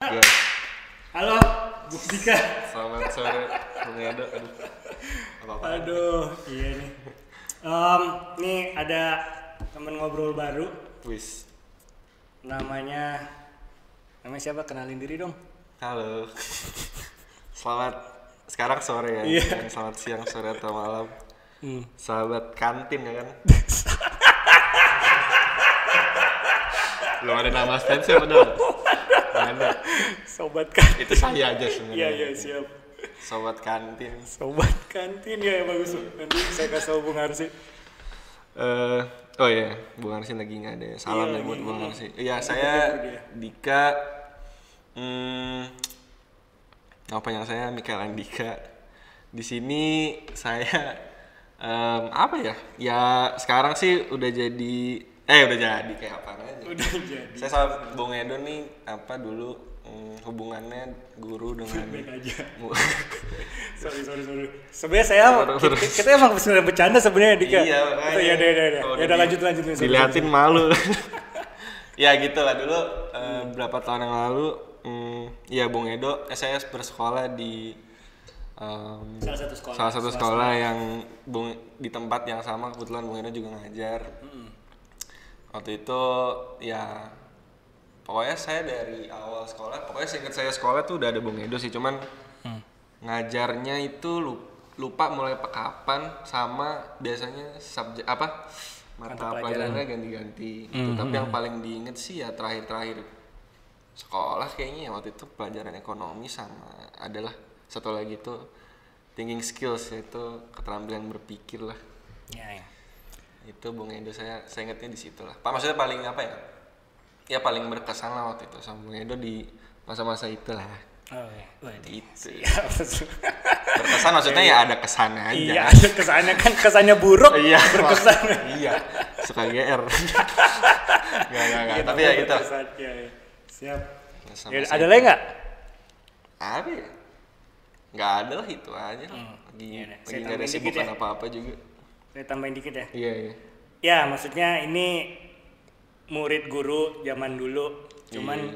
Guys, Halo, Bu Dika. selamat sore, Bung Edo. Apa-apa? Aduh, iya nih. Nih ada temen ngobrol baru. Wis, Namanya siapa? Kenalin diri dong. halo. Selamat, sekarang sore ya. Iya. Selamat siang, sore atau malam. Sahabat kantin ya kan? Belum ada nama fansnya bener. Nggak ada. Sobat kantin. Itu saya aja sebenarnya. Iya, siap. Sobat kantin. Sobat kantin ya bagus. Nanti saya kasih tau Bung Arsi. Oh ya, Bung Arsi lagi nggak ada. Salam Iya, ya buat lagi. Bung Arsi. Iya, Lagi saya ketemu dia. Dika. Apa yang saya Mikael Andika. Di sini saya apa ya? Ya sekarang sih udah jadi kayak apa aja. Udah jadi. Saya sama Bung Edo nih apa dulu hubungannya guru dengan Baik aja. Sorry. Sebenarnya saya kita emang sebenarnya bercanda sebenarnya Dika. Iya, makanya. Ya udah. Kalau Ya udah lanjut. Sorry. Diliatin malu. Ya gitu lah dulu berapa tahun yang lalu ya Bung Edo saya bersekolah di Salah satu sekolah yang di tempat yang sama, kebetulan Bung Edo juga ngajar. Waktu itu ya pokoknya saya dari awal sekolah, pokoknya seingat saya sekolah tuh udah ada Bung Edo sih, cuman ngajarnya itu lupa mulai kapan, sama biasanya subjek apa mata pelajarannya ganti-ganti gitu. Tapi yang paling diinget sih ya terakhir sekolah kayaknya ya waktu itu pelajaran ekonomi, sama adalah satu lagi tuh thinking skills, yaitu keterampilan berpikir lah. Ya. Itu Bung Edo saya ingatnya di situ lah. Pak, maksudnya paling apa ya? Ya paling berkesan lah waktu itu sama Bung Edo di masa-masa itu lah. Oh iya. Itu. Siap. Berkesan maksudnya ya ada kesannya aja. Iya, ada kesannya kan, kesannya buruk, Iya, berkesan. Iya. Suka GR. Enggak. Tapi ya gitu. Berkesan, ya. Siap. Masa-masa Ya, ada lagi nggak? Apa ya? Nggak ada lah, itu aja. Lagi Iya deh. Saya nggak ada tambahin dikit sibukan ya. apa-apa juga. Saya tambahin dikit ya. Iya. Ya, maksudnya ini murid guru zaman dulu. Cuman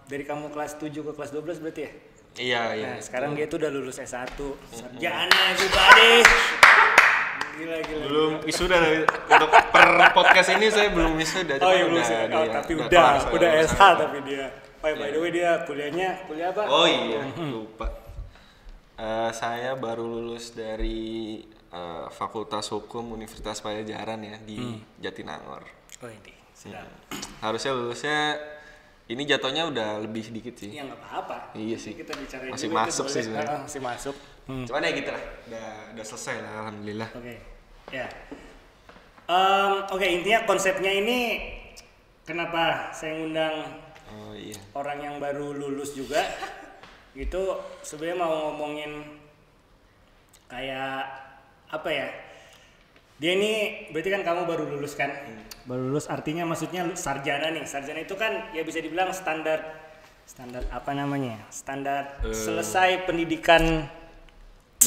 dari kamu kelas 7 ke kelas 12 berarti ya? Iya. Nah, sekarang dia tuh udah lulus S1. Sarjana everybody. Gila. Belum wisuda untuk per podcast ini, saya belum wisuda. Oh iya belum sih. Tapi udah SH tapi dia. By the way dia kuliah apa? Oh iya, lupa. Saya baru lulus dari Fakultas Hukum Universitas Padjadjaran ya di Jatinangor. Oh ini. Sedap. Harusnya lulusnya ini jatuhnya udah lebih sedikit sih. Ya nggak apa-apa. Iya sih. Kita bicarain Masih juga, masuk itu sih boleh. sebenarnya. Masih masuk. Cuman ya gitu lah. Udah selesai lah, alhamdulillah. Oke. Ya. Oke, intinya konsepnya ini kenapa saya ngundang Oh iya. orang yang baru lulus juga gitu, sebenarnya mau ngomongin kayak apa ya, dia ini berarti kan kamu baru lulus kan, baru lulus artinya maksudnya sarjana nih. Sarjana itu kan ya bisa dibilang standar apa namanya, standar selesai pendidikan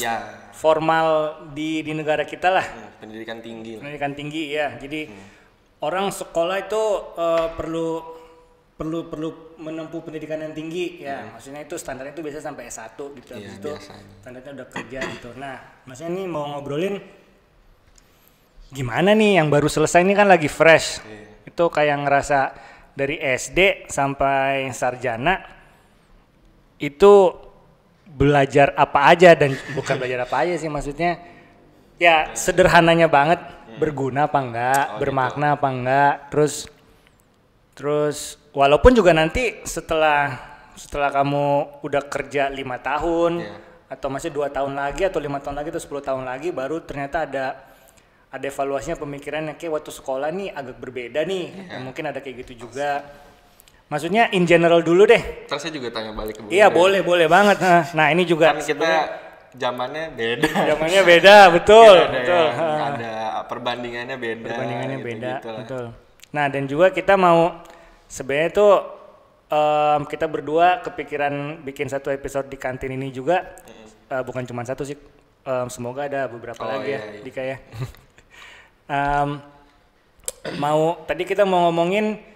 Ya, formal di negara kita lah. pendidikan tinggi lah. Pendidikan tinggi ya. Jadi orang sekolah itu perlu menempuh pendidikan yang tinggi ya. Maksudnya itu standarnya itu biasa sampai S1 gitu. Iya, Habis itu biasanya. standarnya udah kerja gitu. Nah, maksudnya nih mau ngobrolin gimana nih yang baru selesai ini kan lagi fresh. Itu kayak ngerasa dari SD sampai sarjana itu belajar apa aja, dan bukan belajar apa aja sih, maksudnya ya sederhananya banget, berguna apa enggak, bermakna apa enggak, terus walaupun juga nanti setelah kamu udah kerja 5 tahun atau masih 2 tahun lagi atau 5 tahun lagi atau 10 tahun lagi, baru ternyata ada evaluasinya, pemikirannya kayak waktu sekolah nih agak berbeda nih. Dan mungkin ada kayak gitu juga. Maksudnya in general dulu deh. Terus saya juga tanya balik ke Bung Iya, Edo. boleh banget. Nah, ini juga Kan kita zamannya beda. zamannya beda, betul. Ada perbandingannya beda. Perbandingannya gitu, beda, gitu lah. betul. Nah, dan juga kita mau sebenarnya tuh kita berdua kepikiran bikin satu episode di kantin ini juga. Bukan cuma satu sih. Semoga ada beberapa lagi ya, Dika ya. Tadi kita mau ngomongin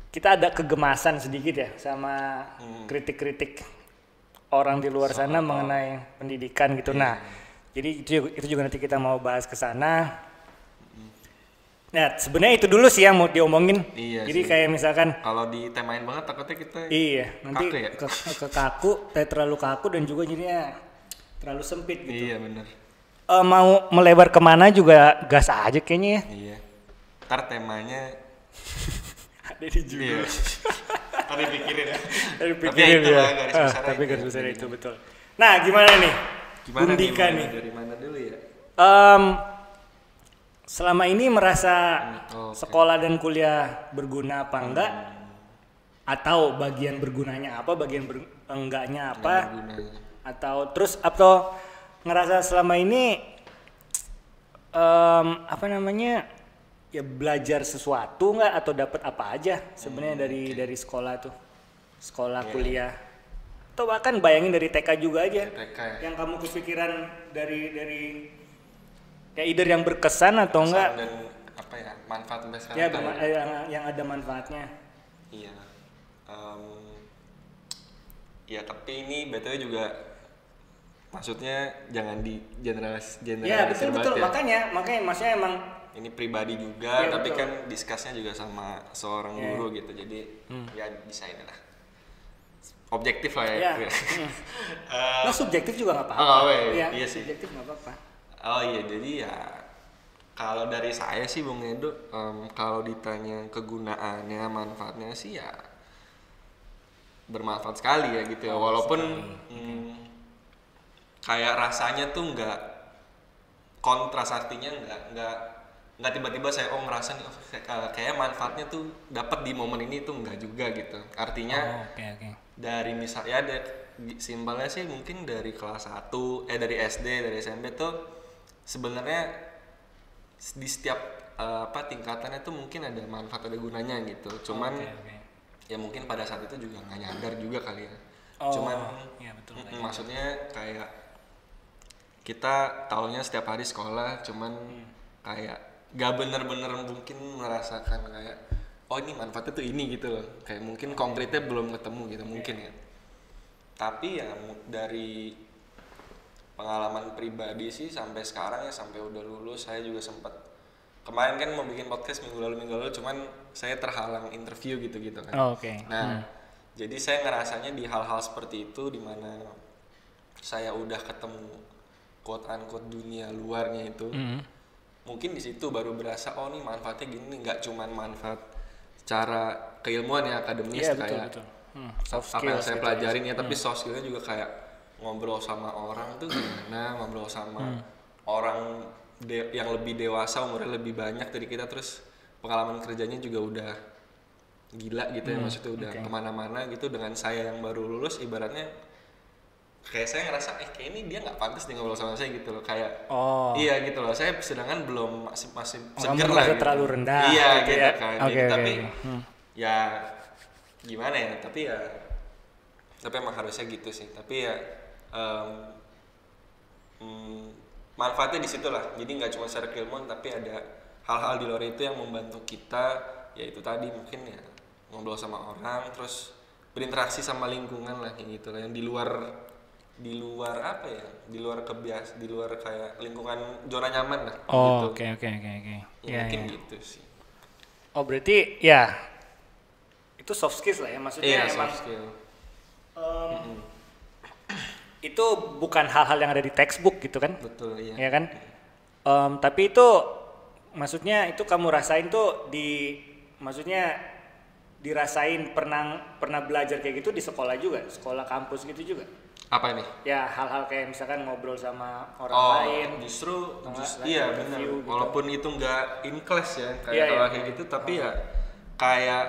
kita ada kegemasan sedikit ya sama kritik-kritik orang di luar sana mengenai pendidikan gitu. Nah, jadi itu juga nanti kita mau bahas ke sana. Nah, sebenarnya itu dulu sih yang mau diomongin. Iya jadi sih. kayak misalkan kalau ditemain banget takutnya kita nanti kaku ya? ke kaku, terlalu kaku dan juga jadinya terlalu sempit gitu. Iya benar. Mau melebar kemana juga gas aja kayaknya ya. Iya. Ntar temanya Ada di judul. iya. Tadi pikirin ya. Tapi ya itu lah garis besar. Tapi garis besar itu betul. Nah, gimana nih? Gimana Undika nih? Dari mana dulu ya? Selama ini merasa Okay. sekolah dan kuliah berguna apa enggak? Atau bagian bergunanya apa, bagian enggaknya apa? Bergunanya. Atau ngerasa selama ini apa namanya? Ya belajar sesuatu enggak atau dapat apa aja sebenarnya dari sekolah tuh. Sekolah, kuliah. Atau bahkan bayangin dari TK juga aja. TK ya. Yang kamu kepikiran dari ya either yang berkesan atau enggak. Dan apa ya, manfaat sampai sekarang. Ya, yang ada manfaatnya. Iya. Ya tapi ini BTW juga maksudnya jangan di generalisir Ya betul banget ya. makanya maksudnya emang Ini pribadi juga, Ya, tapi betul. kan discussnya juga sama seorang Ya. guru gitu, jadi ya bisa ini lah. Objektif lah ya. Ya. Nah, subjektif juga nggak apa-apa. Oh, iya sih. Subjektif nggak apa-apa. Oh iya, jadi ya kalau dari saya sih Bung Edo, kalau ditanya kegunaannya, manfaatnya sih ya bermanfaat sekali ya gitu ya. Walaupun kayak rasanya tuh nggak kontras, artinya nggak tiba-tiba saya ngerasa nih kayak manfaatnya tuh dapat di momen ini tuh nggak juga gitu. Artinya Oke. dari misalnya ada simpelnya sih mungkin dari kelas 1 dari SD, dari SMP tuh sebenarnya di setiap tingkatannya tuh mungkin ada manfaat, ada gunanya gitu. Cuman ya mungkin pada saat itu juga nggak nyadar juga kali ya. Cuman ya betul. maksudnya kayak kita taunya setiap hari sekolah, cuman kayak gak bener-bener mungkin merasakan kayak oh ini manfaatnya tuh ini gitu loh, kayak mungkin konkretnya belum ketemu gitu mungkin ya. Tapi ya dari pengalaman pribadi sih sampai sekarang ya, sampai udah lulus saya juga sempat kemarin kan mau bikin podcast minggu lalu cuman saya terhalang interview gitu kan. Nah jadi saya ngerasanya di hal-hal seperti itu dimana saya udah ketemu quote unquote dunia luarnya itu, mungkin di situ baru berasa oh nih manfaatnya gini, nggak cuman manfaat secara keilmuan ya akademis kayak betul. apa yang saya pelajarin ya, tapi soft skillnya juga kayak ngobrol sama orang tuh gimana, ngobrol sama orang yang lebih dewasa, umurnya lebih banyak dari kita, terus pengalaman kerjanya juga udah gila gitu ya, maksudnya udah kemana-mana gitu. Dengan saya yang baru lulus ibaratnya kayak saya ngerasa kayak ini dia nggak pantas nih ngobrol sama saya gitu loh, kayak iya gitu loh, saya sedangkan belum masih seger lah gitu. Terlalu rendah iya gitu gitu ya. kan. Tapi ya gimana ya, tapi emang harusnya gitu sih. Tapi ya manfaatnya di situ lah, jadi nggak cuma secara keilmuan tapi ada hal-hal di luar itu yang membantu kita, yaitu tadi mungkin ya ngobrol sama orang, terus berinteraksi sama lingkungan lah kayak gitu lah, yang di luar apa ya, di luar kayak lingkungan zona nyaman lah gitu. Oke. Ya, mungkin gitu sih. Oh berarti ya itu soft skills lah ya, maksudnya Iya, emang soft skill. itu bukan hal-hal yang ada di textbook gitu kan? Betul, iya. Ya kan? Tapi itu maksudnya itu kamu rasain tuh maksudnya dirasain pernah belajar kayak gitu di sekolah juga, sekolah kampus gitu juga? Apa ini? Ya hal-hal kayak misalkan ngobrol sama orang lain. Justru lain iya benar. interview gitu. Walaupun itu nggak in class ya, kayak Iya, kayak gitu, tapi ya kayak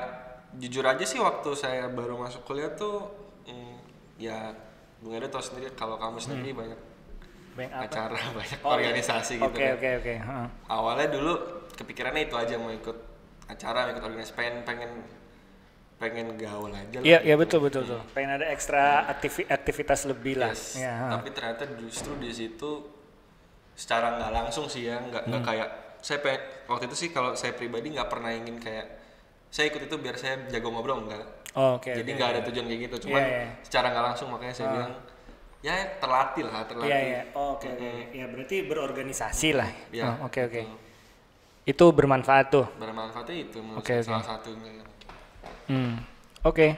jujur aja sih waktu saya baru masuk kuliah tuh ya Bung Edo tau sendiri kalau kamu sendiri banyak apa? acara, banyak organisasi gitu kan. Oke. Awalnya dulu kepikirannya itu aja, mau ikut acara, mau ikut organisasi, pengen gaul aja lah. Iya betul. Pengen ada ekstra aktivitas lebih lah. Yes. Ya, Tapi ternyata justru di situ secara nggak langsung sih ya, nggak kayak saya waktu itu sih, kalau saya pribadi nggak pernah ingin kayak saya ikut itu biar saya jago ngobrol enggak. Oke. Jadi nggak ada tujuan kayak gitu, cuman secara nggak langsung makanya saya bilang ya terlatih. Iya. Oke. Ya berarti berorganisasi lah. Ya, Oke. Itu bermanfaat tuh. Bermanfaatnya itu menurut Oke. salah satunya. Oke.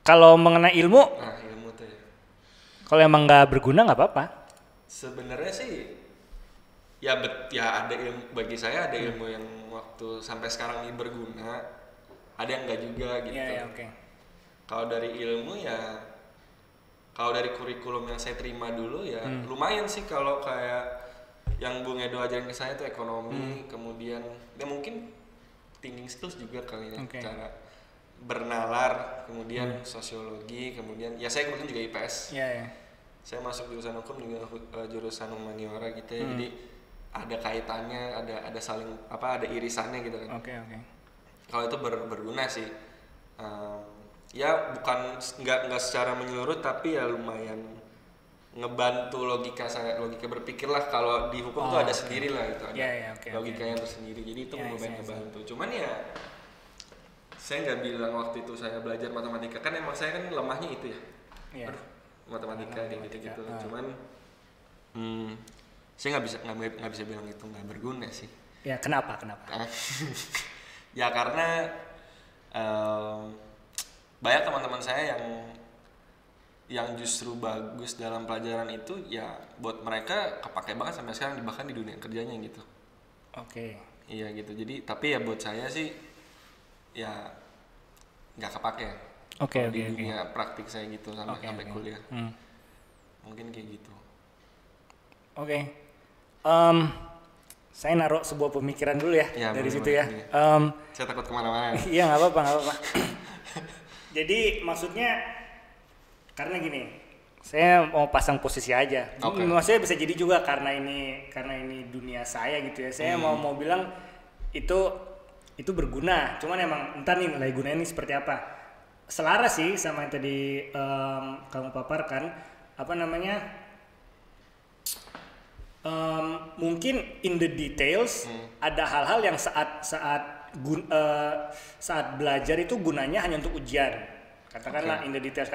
Kalau mengenai ilmu, Nah, ilmu tuh ya. kalau emang nggak berguna nggak apa-apa. Sebenarnya sih ya ada ilmu, bagi saya ada ilmu yang waktu sampai sekarang ini berguna, ada yang enggak juga gitu. Iya, oke. Kalau dari ilmu ya, kalau dari kurikulum yang saya terima dulu ya lumayan sih, kalau kayak yang Bung Edo ajarin ke saya tuh ekonomi, kemudian ya mungkin thinking skills juga kali ya, cara bernalar, kemudian sosiologi, kemudian ya saya kebetulan juga IPS. Iya. Saya masuk jurusan hukum juga jurusan humaniora gitu ya, jadi ada kaitannya, ada saling ada irisannya gitu kan. Oke. Kalau itu berguna sih, ya bukan nggak secara menyeluruh, tapi ya lumayan ngebantu logika berpikir lah. Kalau di hukum tuh ada sendiri lah gitu, ada logikanya tersendiri, jadi itu lumayan ngebantu. Cuman ya saya nggak bilang waktu itu saya belajar matematika, kan emang saya kan lemahnya itu ya. Matematika gitu. Cuman saya nggak bisa bilang itu nggak berguna sih. Ya kenapa? Ya karena banyak teman-teman saya yang justru bagus dalam pelajaran itu, ya buat mereka kepake banget sampai sekarang, bahkan di dunia kerjanya gitu. Oke. Iya gitu. Jadi tapi ya buat saya sih ya nggak kepake. Di dunia praktik saya gitu sampai kuliah. Mungkin kayak gitu. Oke. Saya naruh sebuah pemikiran dulu ya dari situ ya. Saya takut kemana-mana. Iya nggak apa-apa. Jadi maksudnya karena gini, saya mau pasang posisi aja. Maksudnya bisa jadi juga karena ini dunia saya gitu ya. Saya mau bilang itu berguna. Cuman emang entar nih nilai gunanya ini seperti apa. Selaras sih sama yang tadi kamu paparkan, mungkin in the details ada hal-hal yang saat belajar itu gunanya hanya untuk ujian. Katakanlah in the details,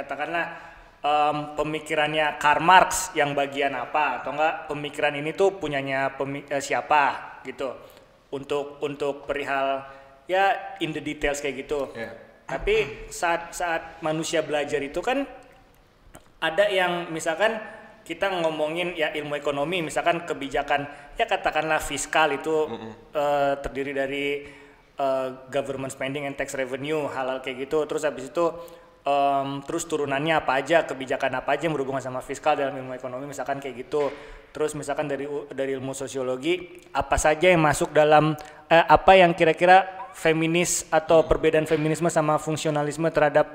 pemikirannya Karl Marx yang bagian apa, atau enggak pemikiran ini tuh punyanya siapa gitu. Untuk perihal ya in the details kayak gitu. Tapi saat manusia belajar itu kan ada yang misalkan kita ngomongin ya ilmu ekonomi, misalkan kebijakan ya katakanlah fiskal itu terdiri dari government spending and tax revenue, hal-hal kayak gitu. Terus habis itu terus turunannya apa aja, kebijakan apa aja yang berhubungan sama fiskal dalam ilmu ekonomi, misalkan kayak gitu. Terus misalkan dari ilmu sosiologi apa saja yang masuk dalam apa yang kira-kira feminis atau perbedaan feminisme sama fungsionalisme terhadap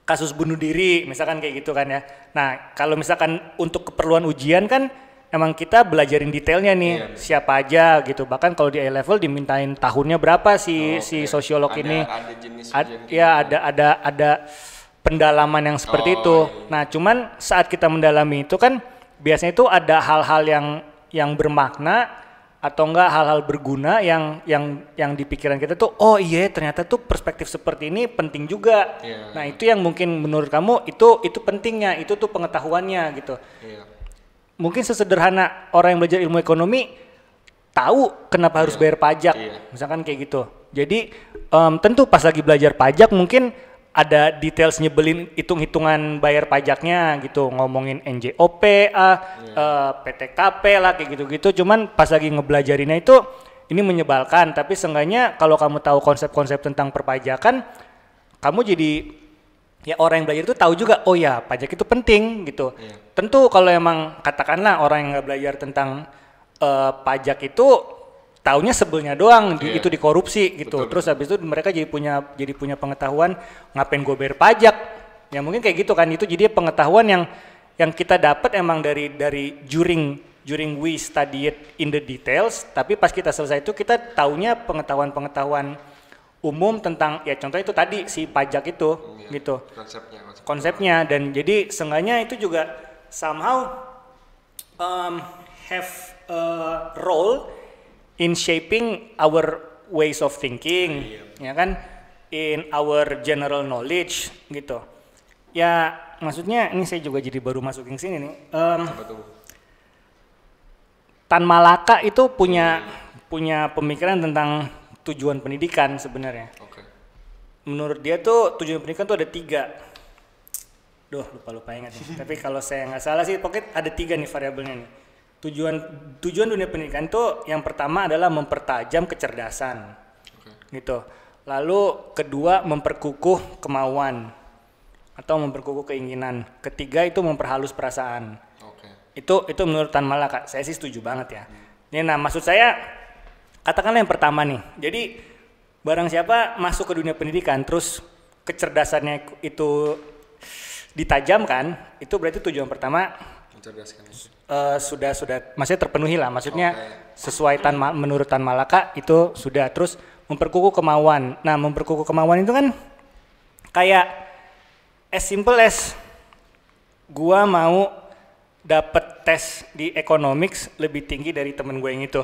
kasus bunuh diri, misalkan kayak gitu kan ya. Nah kalau misalkan untuk keperluan ujian kan emang kita belajarin detailnya nih, siapa aja gitu. Bahkan kalau di A-level dimintain tahunnya berapa si sosiolog ini. Ada jenis ada pendalaman yang seperti itu. Nah, cuman saat kita mendalami itu kan biasanya itu ada hal-hal yang bermakna atau enggak hal-hal berguna yang di pikiran kita tuh, oh iya ternyata tuh perspektif seperti ini penting juga. Nah, itu yang mungkin menurut kamu itu pentingnya, itu tuh pengetahuannya gitu. Mungkin sesederhana orang yang belajar ilmu ekonomi tahu kenapa harus bayar pajak, misalkan kayak gitu. Jadi tentu pas lagi belajar pajak mungkin ada details nyebelin hitung-hitungan bayar pajaknya gitu, ngomongin NJOP, PTKP lah kayak gitu-gitu. Cuman pas lagi ngebelajarinnya itu ini menyebalkan, tapi seenggaknya kalau kamu tahu konsep-konsep tentang perpajakan, kamu jadi ya orang yang belajar itu tahu juga, oh ya pajak itu penting gitu. Tentu kalau emang katakanlah orang yang nggak belajar tentang pajak itu taunya sebelnya doang, itu dikorupsi gitu. Betul. Terus habis itu mereka jadi punya pengetahuan ngapain gue bayar pajak. Ya mungkin kayak gitu kan, itu jadi pengetahuan yang kita dapat emang dari during we study it in the details, tapi pas kita selesai itu kita taunya pengetahuan umum tentang ya contohnya itu tadi si pajak itu gitu. Konsepnya dan jadi seenggaknya itu juga somehow have a role in shaping our ways of thinking, ya kan, in our general knowledge gitu. Ya maksudnya ini saya juga jadi baru masukin sini nih. Tan Malaka itu punya pemikiran tentang tujuan pendidikan sebenarnya. Menurut dia tuh tujuan pendidikan tuh ada 3. Lupa ingat nih. Tapi kalau saya nggak salah sih, pokoknya ada 3 nih variabelnya nih. Tujuan dunia pendidikan tuh yang pertama adalah mempertajam kecerdasan, gitu. Lalu kedua memperkukuh kemauan atau memperkukuh keinginan. Ketiga itu memperhalus perasaan. Itu menurut Tan Malaka, saya sih setuju banget ya. Nah maksud saya, katakanlah yang pertama nih. Jadi barang siapa masuk ke dunia pendidikan terus kecerdasannya itu ditajamkan, itu berarti tujuan pertama sudah maksudnya terpenuhi lah. Maksudnya sesuai menurut Tan Malaka itu sudah. Terus memperkukuh kemauan. Nah memperkukuh kemauan itu kan kayak as simple as gua mau dapat tes di economics lebih tinggi dari temen gue yang itu,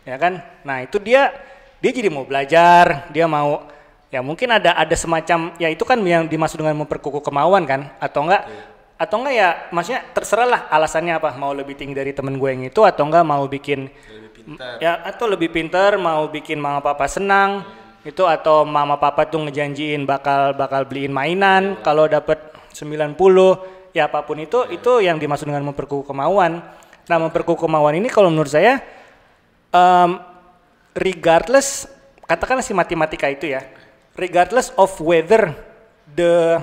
ya kan? Nah itu dia jadi mau belajar, dia mau, ya mungkin ada semacam, ya itu kan yang dimaksud dengan memperkukuh kemauan kan, atau enggak ya, maksudnya terserah lah alasannya apa, mau lebih tinggi dari temen gue yang itu, atau enggak mau bikin ya, atau lebih pintar, mau bikin mama papa senang, itu, atau mama papa tuh ngejanjiin bakal beliin mainan kalau dapat 90. Ya apapun itu yang dimaksud dengan memperkukuh kemauan. Nah memperkukuh kemauan ini kalau menurut saya regardless, katakanlah si matematika itu ya, regardless of whether the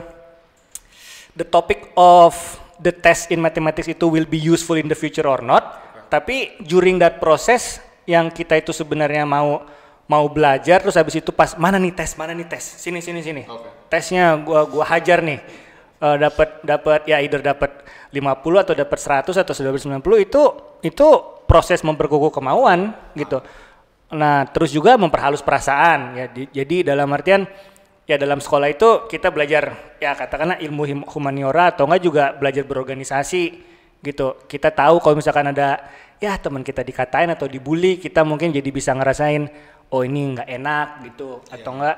topic of the test in mathematics itu will be useful in the future or not, tapi during that process yang kita itu sebenarnya mau belajar, terus habis itu pas mana nih tes, sini. Tesnya gua hajar nih. Dapat ya either dapat 50 atau dapat 100 atau 90, itu proses memperkukuh kemauan gitu. Nah, terus juga memperhalus perasaan ya. Jadi dalam artian ya dalam sekolah itu kita belajar ya katakanlah ilmu humaniora atau enggak juga belajar berorganisasi gitu. Kita tahu kalau misalkan ada ya teman kita dikatain atau dibully, kita mungkin jadi bisa ngerasain oh ini enggak enak gitu, atau enggak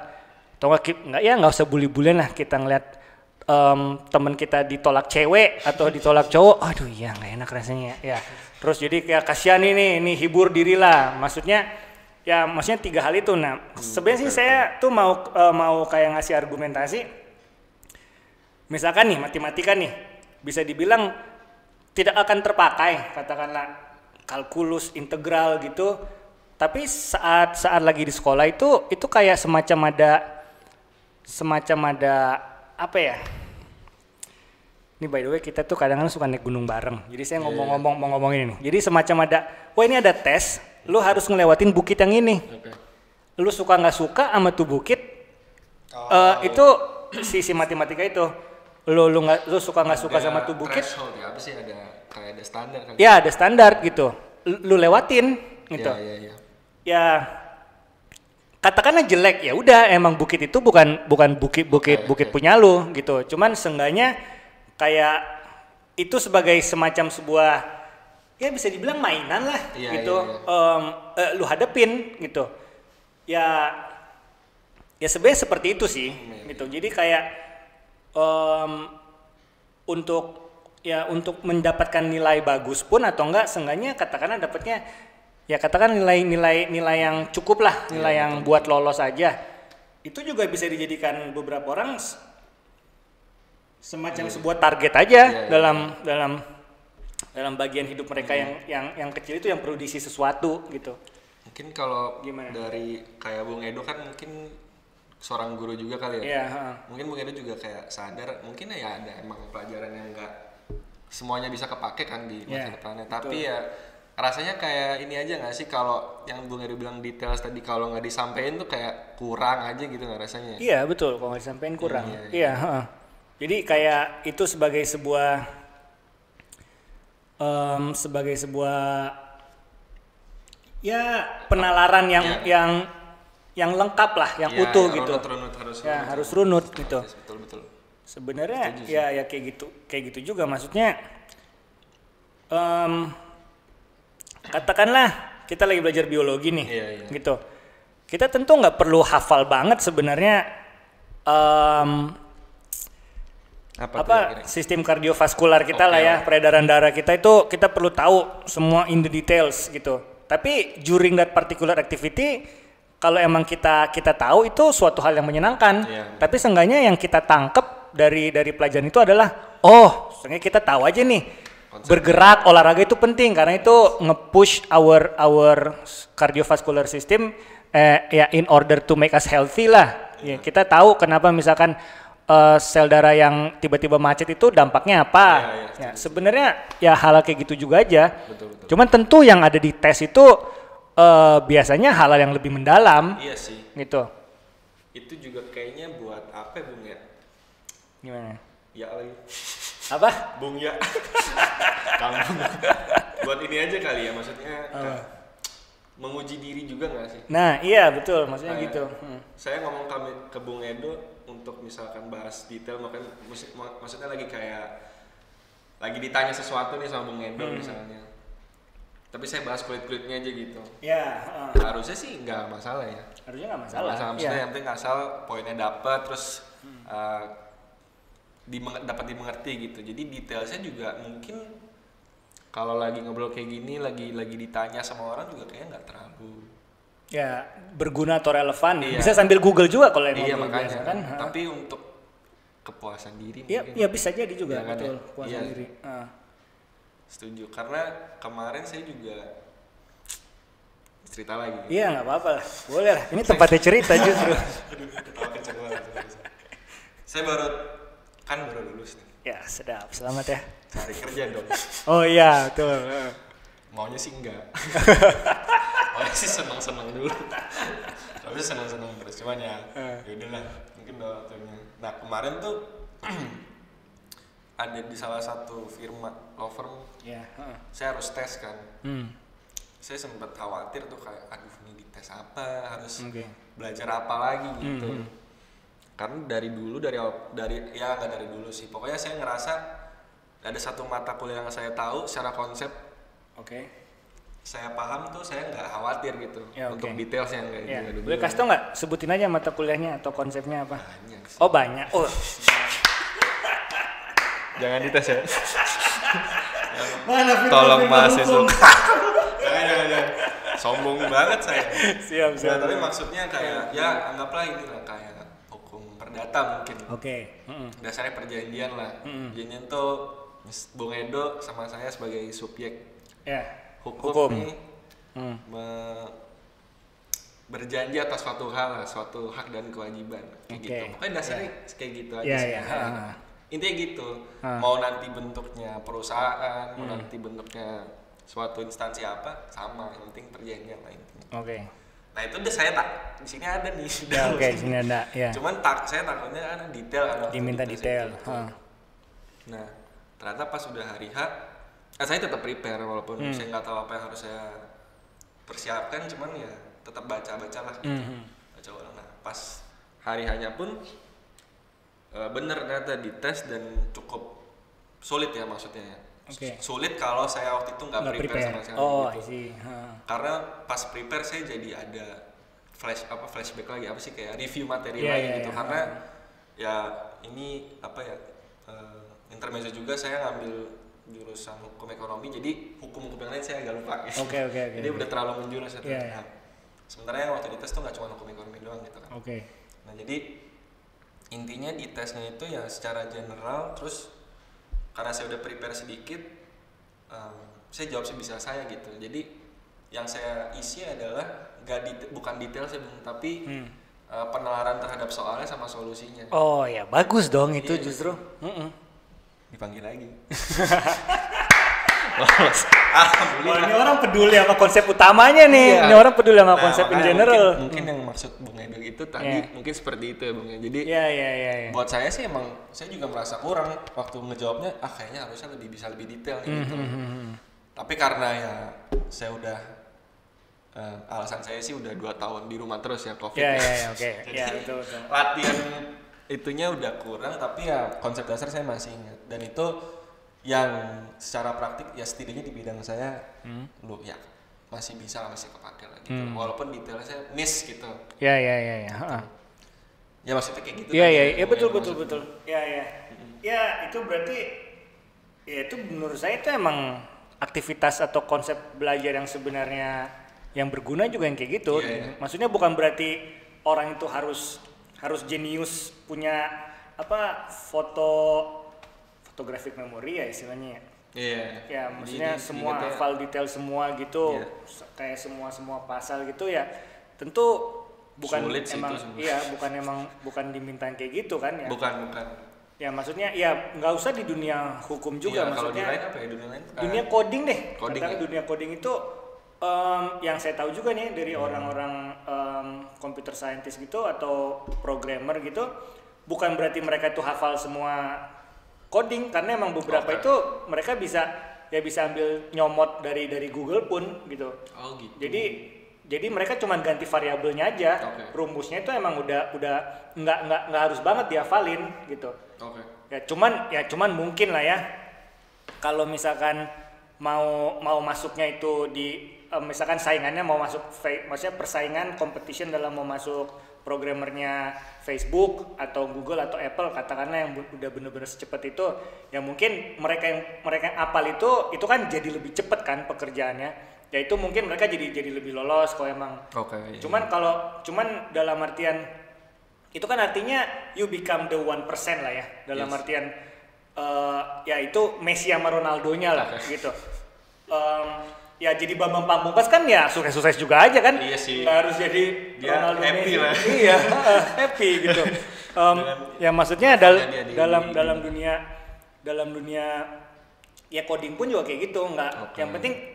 ya nggak usah bully-bullyan lah, kita ngeliat teman kita ditolak cewek atau ditolak cowok, aduh ya nggak enak rasanya ya. Terus jadi kayak kasihan ini hibur dirilah. Maksudnya 3 hal itu. Nah sebenarnya sih saya tuh mau kayak ngasih argumentasi. Misalkan nih matematika nih bisa dibilang tidak akan terpakai, katakanlah kalkulus, integral gitu. Tapi saat lagi di sekolah itu kayak semacam ada apa ya? Ini by the way kita tuh kadang-kadang suka naik gunung bareng. Jadi saya mau ngomongin ini. Jadi semacam ada, ini ada tes, lu harus ngelewatin bukit yang ini. Lu suka nggak suka sama tuh bukit, itu si matematika itu. Lu suka nggak suka sama tuh bukit? Ya, apa sih ada standar kan? Ya ada standar gitu. Lu lewatin gitu. Ya katakanlah jelek, ya udah emang bukit itu bukan bukit punya lu gitu. Cuman seenggaknya kayak itu sebagai semacam sebuah ya bisa dibilang mainan lah gitu. Lu hadepin gitu. Ya sebenarnya seperti itu sih gitu. Jadi kayak untuk mendapatkan nilai bagus pun atau enggak, seenggaknya katakanlah dapatnya ya katakan nilai yang cukup lah, nilai yang buat lolos aja. Itu juga bisa dijadikan beberapa orang semacam sebuah target aja dalam bagian hidup mereka yang kecil itu yang perlu diisi sesuatu gitu. Mungkin kalau dari kayak Bung Edo kan mungkin seorang guru juga kali ya. Mungkin Bung Edo juga kayak sadar mungkin ya ada emang pelajaran yang enggak semuanya bisa kepake kan di masa depannya. Tapi ya rasanya kayak ini aja nggak sih, kalau yang Bung Eri bilang details tadi kalau nggak disampaikan tuh kayak kurang aja gitu nggak rasanya? Iya betul, kalau nggak disampaikan kurang. Jadi kayak itu sebagai sebuah ya penalaran yang lengkap lah, yang utuh gitu. Harus runut gitu. Betul. Sebenarnya ya kayak gitu juga, maksudnya katakanlah kita lagi belajar biologi nih, Iya. gitu. Kita tentu nggak perlu hafal banget sebenarnya sistem kardiovaskular kita lah ya, peredaran darah kita itu kita perlu tahu semua in the details gitu. Tapi during that particular activity, kalau emang kita tahu itu suatu hal yang menyenangkan. Tapi seenggaknya yang kita tangkep dari pelajaran itu adalah seenggaknya kita tahu aja nih. Bergerak, olahraga itu penting karena itu nge-push our cardiovascular system in order to make us healthy lah. Ya, kita tahu kenapa misalkan sel darah yang tiba-tiba macet itu dampaknya apa. Ya, sebenarnya ya hal kayak gitu juga aja. Betul. Cuman tentu yang ada di tes itu biasanya hal yang lebih mendalam. Iya sih. Gitu. Itu juga kayaknya buat apa Bung ya? Gimana? Ya lagi. Apa? Bung ya. Buat ini aja kali ya, maksudnya menguji diri juga nggak sih? Nah iya betul, maksudnya gitu. Saya ngomong ke Bung Edo untuk misalkan bahas detail, maksudnya lagi ditanya sesuatu nih sama Bung Edo misalnya. Tapi saya bahas kulit-kulitnya aja gitu. Ya. Harusnya sih nggak masalah ya. Harusnya nggak masalah. Maksudnya yang penting asal poinnya dapat, terus dapat dimengerti gitu. Jadi detailnya juga mungkin kalau lagi ngobrol kayak gini, lagi ditanya sama orang juga kayaknya nggak terlalu berguna atau relevan. Bisa sambil Google juga kalau yang ngobrol makanya biasa, kan. Tapi untuk kepuasan diri mungkin. Iya bisa jadi juga betul kepuasan diri. Setuju, karena kemarin saya juga cerita lagi. Iya nggak apa-apa lah, boleh lah. Ini tempatnya cerita justru. Saya baru lulus nih. Ya sedap, selamat ya. Cari kerja dong. Oh iya betul. Maunya sih enggak. Maunya sih senang-senang dulu. Tapi senang-senang terus, cuman ya udahlah, mungkin udah waktunya. Nah kemarin tuh ada di salah satu firma law firm. Saya harus tes kan. Saya sempat khawatir tuh kayak aduh ini dites apa, harus belajar apa lagi gitu. Karena dari dulu nggak dari dulu sih, pokoknya saya ngerasa ada satu mata kuliah yang saya tahu secara konsep, saya paham tuh, saya nggak khawatir gitu untuk detailsnya nggak boleh kasih tau nggak, sebutin aja mata kuliahnya atau konsepnya apa? Banyak sih. Oh banyak. Jangan dites ya. Mana tolong mahasiswa. jangan sombong banget saya. Siap. Tapi maksudnya kayak ya anggaplah ini lah kayak perdata mungkin. Dasarnya perjanjian lah. Perjanjian tuh Bung Edo sama saya sebagai subjek hukum. Nih berjanji atas suatu hal lah, suatu hak dan kewajiban kayak gitu. Pokoknya dasarnya kayak gitu aja sih. Intinya gitu. Mau nanti bentuknya perusahaan, mau nanti bentuknya suatu instansi apa, sama, yang penting perjanjian lah intinya. Nah itu udah saya di sini ada nih. Di sini ada. Cuman saya takutnya kan detail. Diminta detail. Nah ternyata pas udah hari H, saya tetap prepare walaupun saya nggak tahu apa yang harus saya persiapkan, cuman ya tetap baca-baca lah. Baca ulang. Nah pas hari H-nya pun bener ternyata dites dan cukup sulit ya maksudnya. Sulit kalau saya waktu itu nggak prepare sama sekali gitu. Karena pas prepare saya jadi ada flashback lagi, apa sih, kayak review materi lagi gitu. Karena ya ini intermezzo juga, saya ngambil jurusan hukum ekonomi, jadi hukum yang lain saya agak lupa gitu. Jadi udah terlalu menjurus itu. Sementara yang waktu dites tuh nggak cuma hukum ekonomi doang gitu kan. Nah jadi intinya di tesnya itu ya secara general, terus karena saya udah prepare sedikit, saya jawab sebisa saya gitu. Jadi yang saya isi adalah bukan detail sih, tapi penalaran terhadap soalnya sama solusinya. Oh ya bagus dong itu justru. Dipanggil lagi. Ini orang peduli sama konsep utamanya nih. Ini orang peduli sama konsep in general. Mungkin yang maksud Bung Edo itu tadi mungkin seperti itu ya Bung. Jadi buat saya sih emang saya juga merasa kurang waktu ngejawabnya. Kayaknya harusnya lebih detail gitu. Tapi karena ya saya udah alasan saya sih udah 2 tahun di rumah terus ya COVID. Jadi betul. latihan itunya udah kurang, tapi ya konsep dasar saya masih ingat. Dan itu yang secara praktik ya setidaknya di bidang saya masih kepake lah gitu. Walaupun detailnya saya miss gitu. Ya. Ya maksudnya kayak gitu. Iya, betul. Ya. Ya, itu berarti ya itu menurut saya itu emang aktivitas atau konsep belajar yang sebenarnya yang berguna juga yang kayak gitu. Iya. Maksudnya bukan berarti orang itu harus jenius punya photographic memory ya istilahnya. Iya. Ya, maksudnya semua hafal detail semua gitu. Kayak semua pasal gitu ya. Tentu bukan sulit emang bukan diminta kayak gitu kan ya. Bukan. Ya maksudnya ya nggak usah di dunia hukum juga, maksudnya kalau di lain apa ya, dunia lain? Dunia coding deh. Coding Dunia coding itu yang saya tahu juga nih dari orang-orang computer scientist gitu atau programmer gitu, bukan berarti mereka itu hafal semua coding, karena emang beberapa itu mereka bisa ambil nyomot dari Google pun gitu. Oh gitu. Jadi mereka cuma ganti variabelnya aja. Rumusnya itu emang udah nggak harus banget dihafalin gitu. Ya cuman mungkin lah ya. Kalau misalkan mau masuknya itu di misalkan saingannya mau masuk, maksudnya persaingan competition dalam mau masuk programmernya Facebook atau Google atau Apple katakanlah yang udah bener-bener secepat itu, ya mungkin mereka yang apal itu kan jadi lebih cepat kan pekerjaannya. Ya itu mungkin mereka jadi lebih lolos kalau emang. Cuman dalam artian itu kan artinya you become the 1% lah ya, dalam artian ya itu Messi sama Ronaldo-nya lah gitu. Ya jadi Bambang Pamungkas kan ya sukses juga aja kan. Iya sih. Nggak harus jadi dia Ronaldo happy Messi. lah. Iya, happy gitu. Ya maksudnya dalam dunia ya coding pun juga kayak gitu, nggak.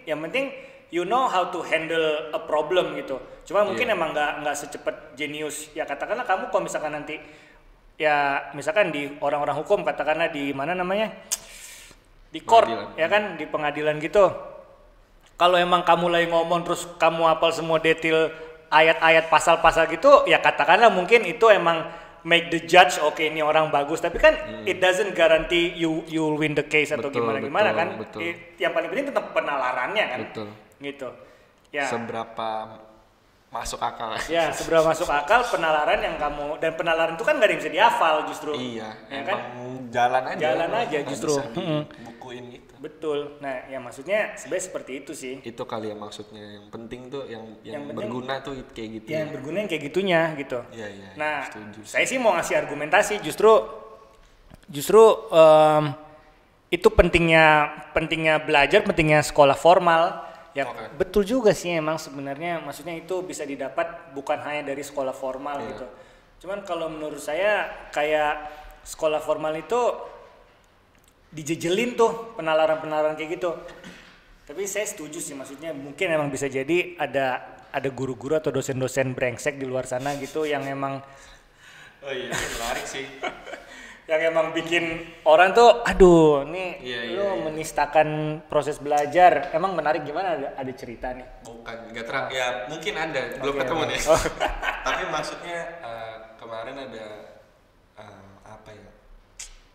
Yang penting you know how to handle a problem gitu. Cuma mungkin emang nggak secepat jenius. Ya katakanlah kamu kalau misalkan nanti ya misalkan di orang-orang hukum katakanlah di mana namanya di court ya kan, di pengadilan gitu. Kalau emang kamu lagi ngomong terus kamu hafal semua detail ayat-ayat pasal-pasal gitu, ya katakanlah mungkin itu emang make the judge oke ini orang bagus, tapi kan it doesn't guarantee you will win the case atau gimana kan. Yang paling penting tetap penalarannya kan. Gitu. Ya. Seberapa masuk akal. Ya, seberapa masuk akal penalaran yang kamu, dan penalaran itu kan nggak ada yang bisa dihafal justru. Iya. Ya kan? Jalan aja justru. Bukuin gitu. Betul. Nah, ya maksudnya sebenarnya seperti itu sih. Itu kali ya maksudnya yang penting tuh yang berguna tuh kayak gitu. Yang berguna yang kayak gitunya gitu. Iya. Nah, setuju. Saya sih mau ngasih argumentasi justru itu pentingnya belajar, pentingnya sekolah formal. Ya betul juga sih emang sebenarnya, maksudnya itu bisa didapat bukan hanya dari sekolah formal gitu. Cuman kalau menurut saya kayak sekolah formal itu dijejelin tuh penalaran kayak gitu. Tapi saya setuju sih, maksudnya mungkin emang bisa jadi ada guru-guru atau dosen-dosen brengsek di luar sana gitu yang emang menarik sih. Yang emang bikin orang tuh aduh nih menistakan proses belajar. Emang menarik gimana, ada cerita nih? Bukan, enggak terang. Ya mungkin ada, belum ketemu nih. Tapi maksudnya kemarin ada apa ya?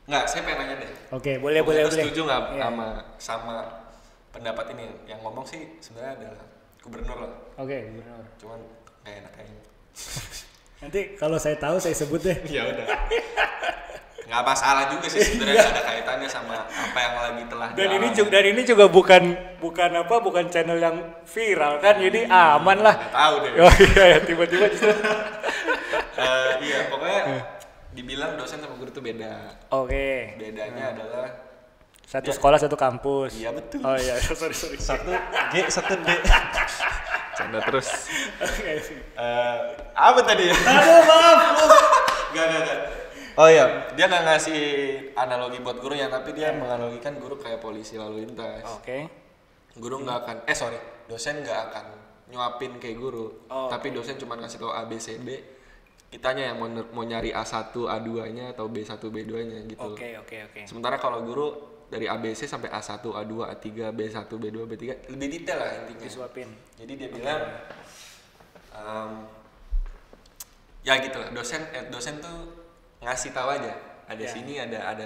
Enggak, saya pengen nanya deh. Oke, boleh. Setuju nggak sama pendapat ini? Yang ngomong sih sebenarnya adalah gubernur lah. Oke, gubernur. Cuman kayak enak kayaknya. Nanti kalau saya tahu saya sebut deh. Ya udah. Nggak masalah juga sih sebenarnya, ada kaitannya sama apa yang lagi telah dialami. Dan ini juga bukan channel yang viral kan, jadi aman lah. Nggak tahu deh. Oh iya, tiba-tiba justru. Iya, pokoknya dibilang dosen sama guru itu beda. Oke. Bedanya adalah satu sekolah satu kampus. Iya betul. Oh iya, sorry. Satu G, satu D. Canda terus. Apa tadi? Aduh, maaf. Gak. Oh iya, dia nggak ngasih analogi buat gurunya, tapi dia menganalogikan guru kayak polisi lalu lintas. Oke. Guru nggak akan, dosen nggak akan nyuapin kayak guru, tapi dosen cuma ngasih tau A, B, C, D. Kitanya yang mau nyari A1, A2-nya atau B1, B2-nya gitu. Oke. Sementara kalau guru dari ABC sampai A1, A2, A3, B1, B2, B3 lebih detail lah intinya. Disuapin. Jadi dia bilang ya gitu lah, dosen tuh ngasih tahu aja, sini ada A,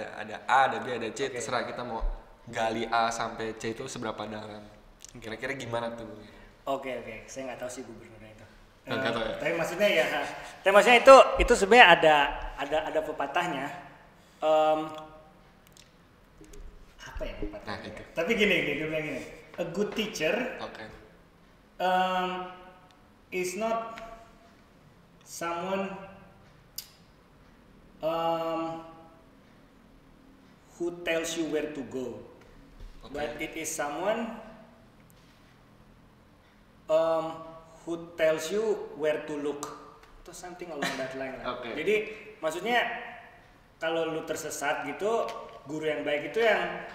ada B, ada C, terserah kita mau gali A sampai C itu seberapa dalam. Kira-kira gimana tuh? Oke, saya nggak tahu sih gubernurnya itu. Nggak tahu ya? Tapi maksudnya itu sebenarnya ada pepatahnya. Apa ya pepatahnya? Nah, itu. Tapi gini, dia bilang gini. A good teacher is not someone who tells you where to go, but it is someone who tells you where to look, atau something along that line lah. Jadi maksudnya kalau lu tersesat gitu, guru yang baik itu yang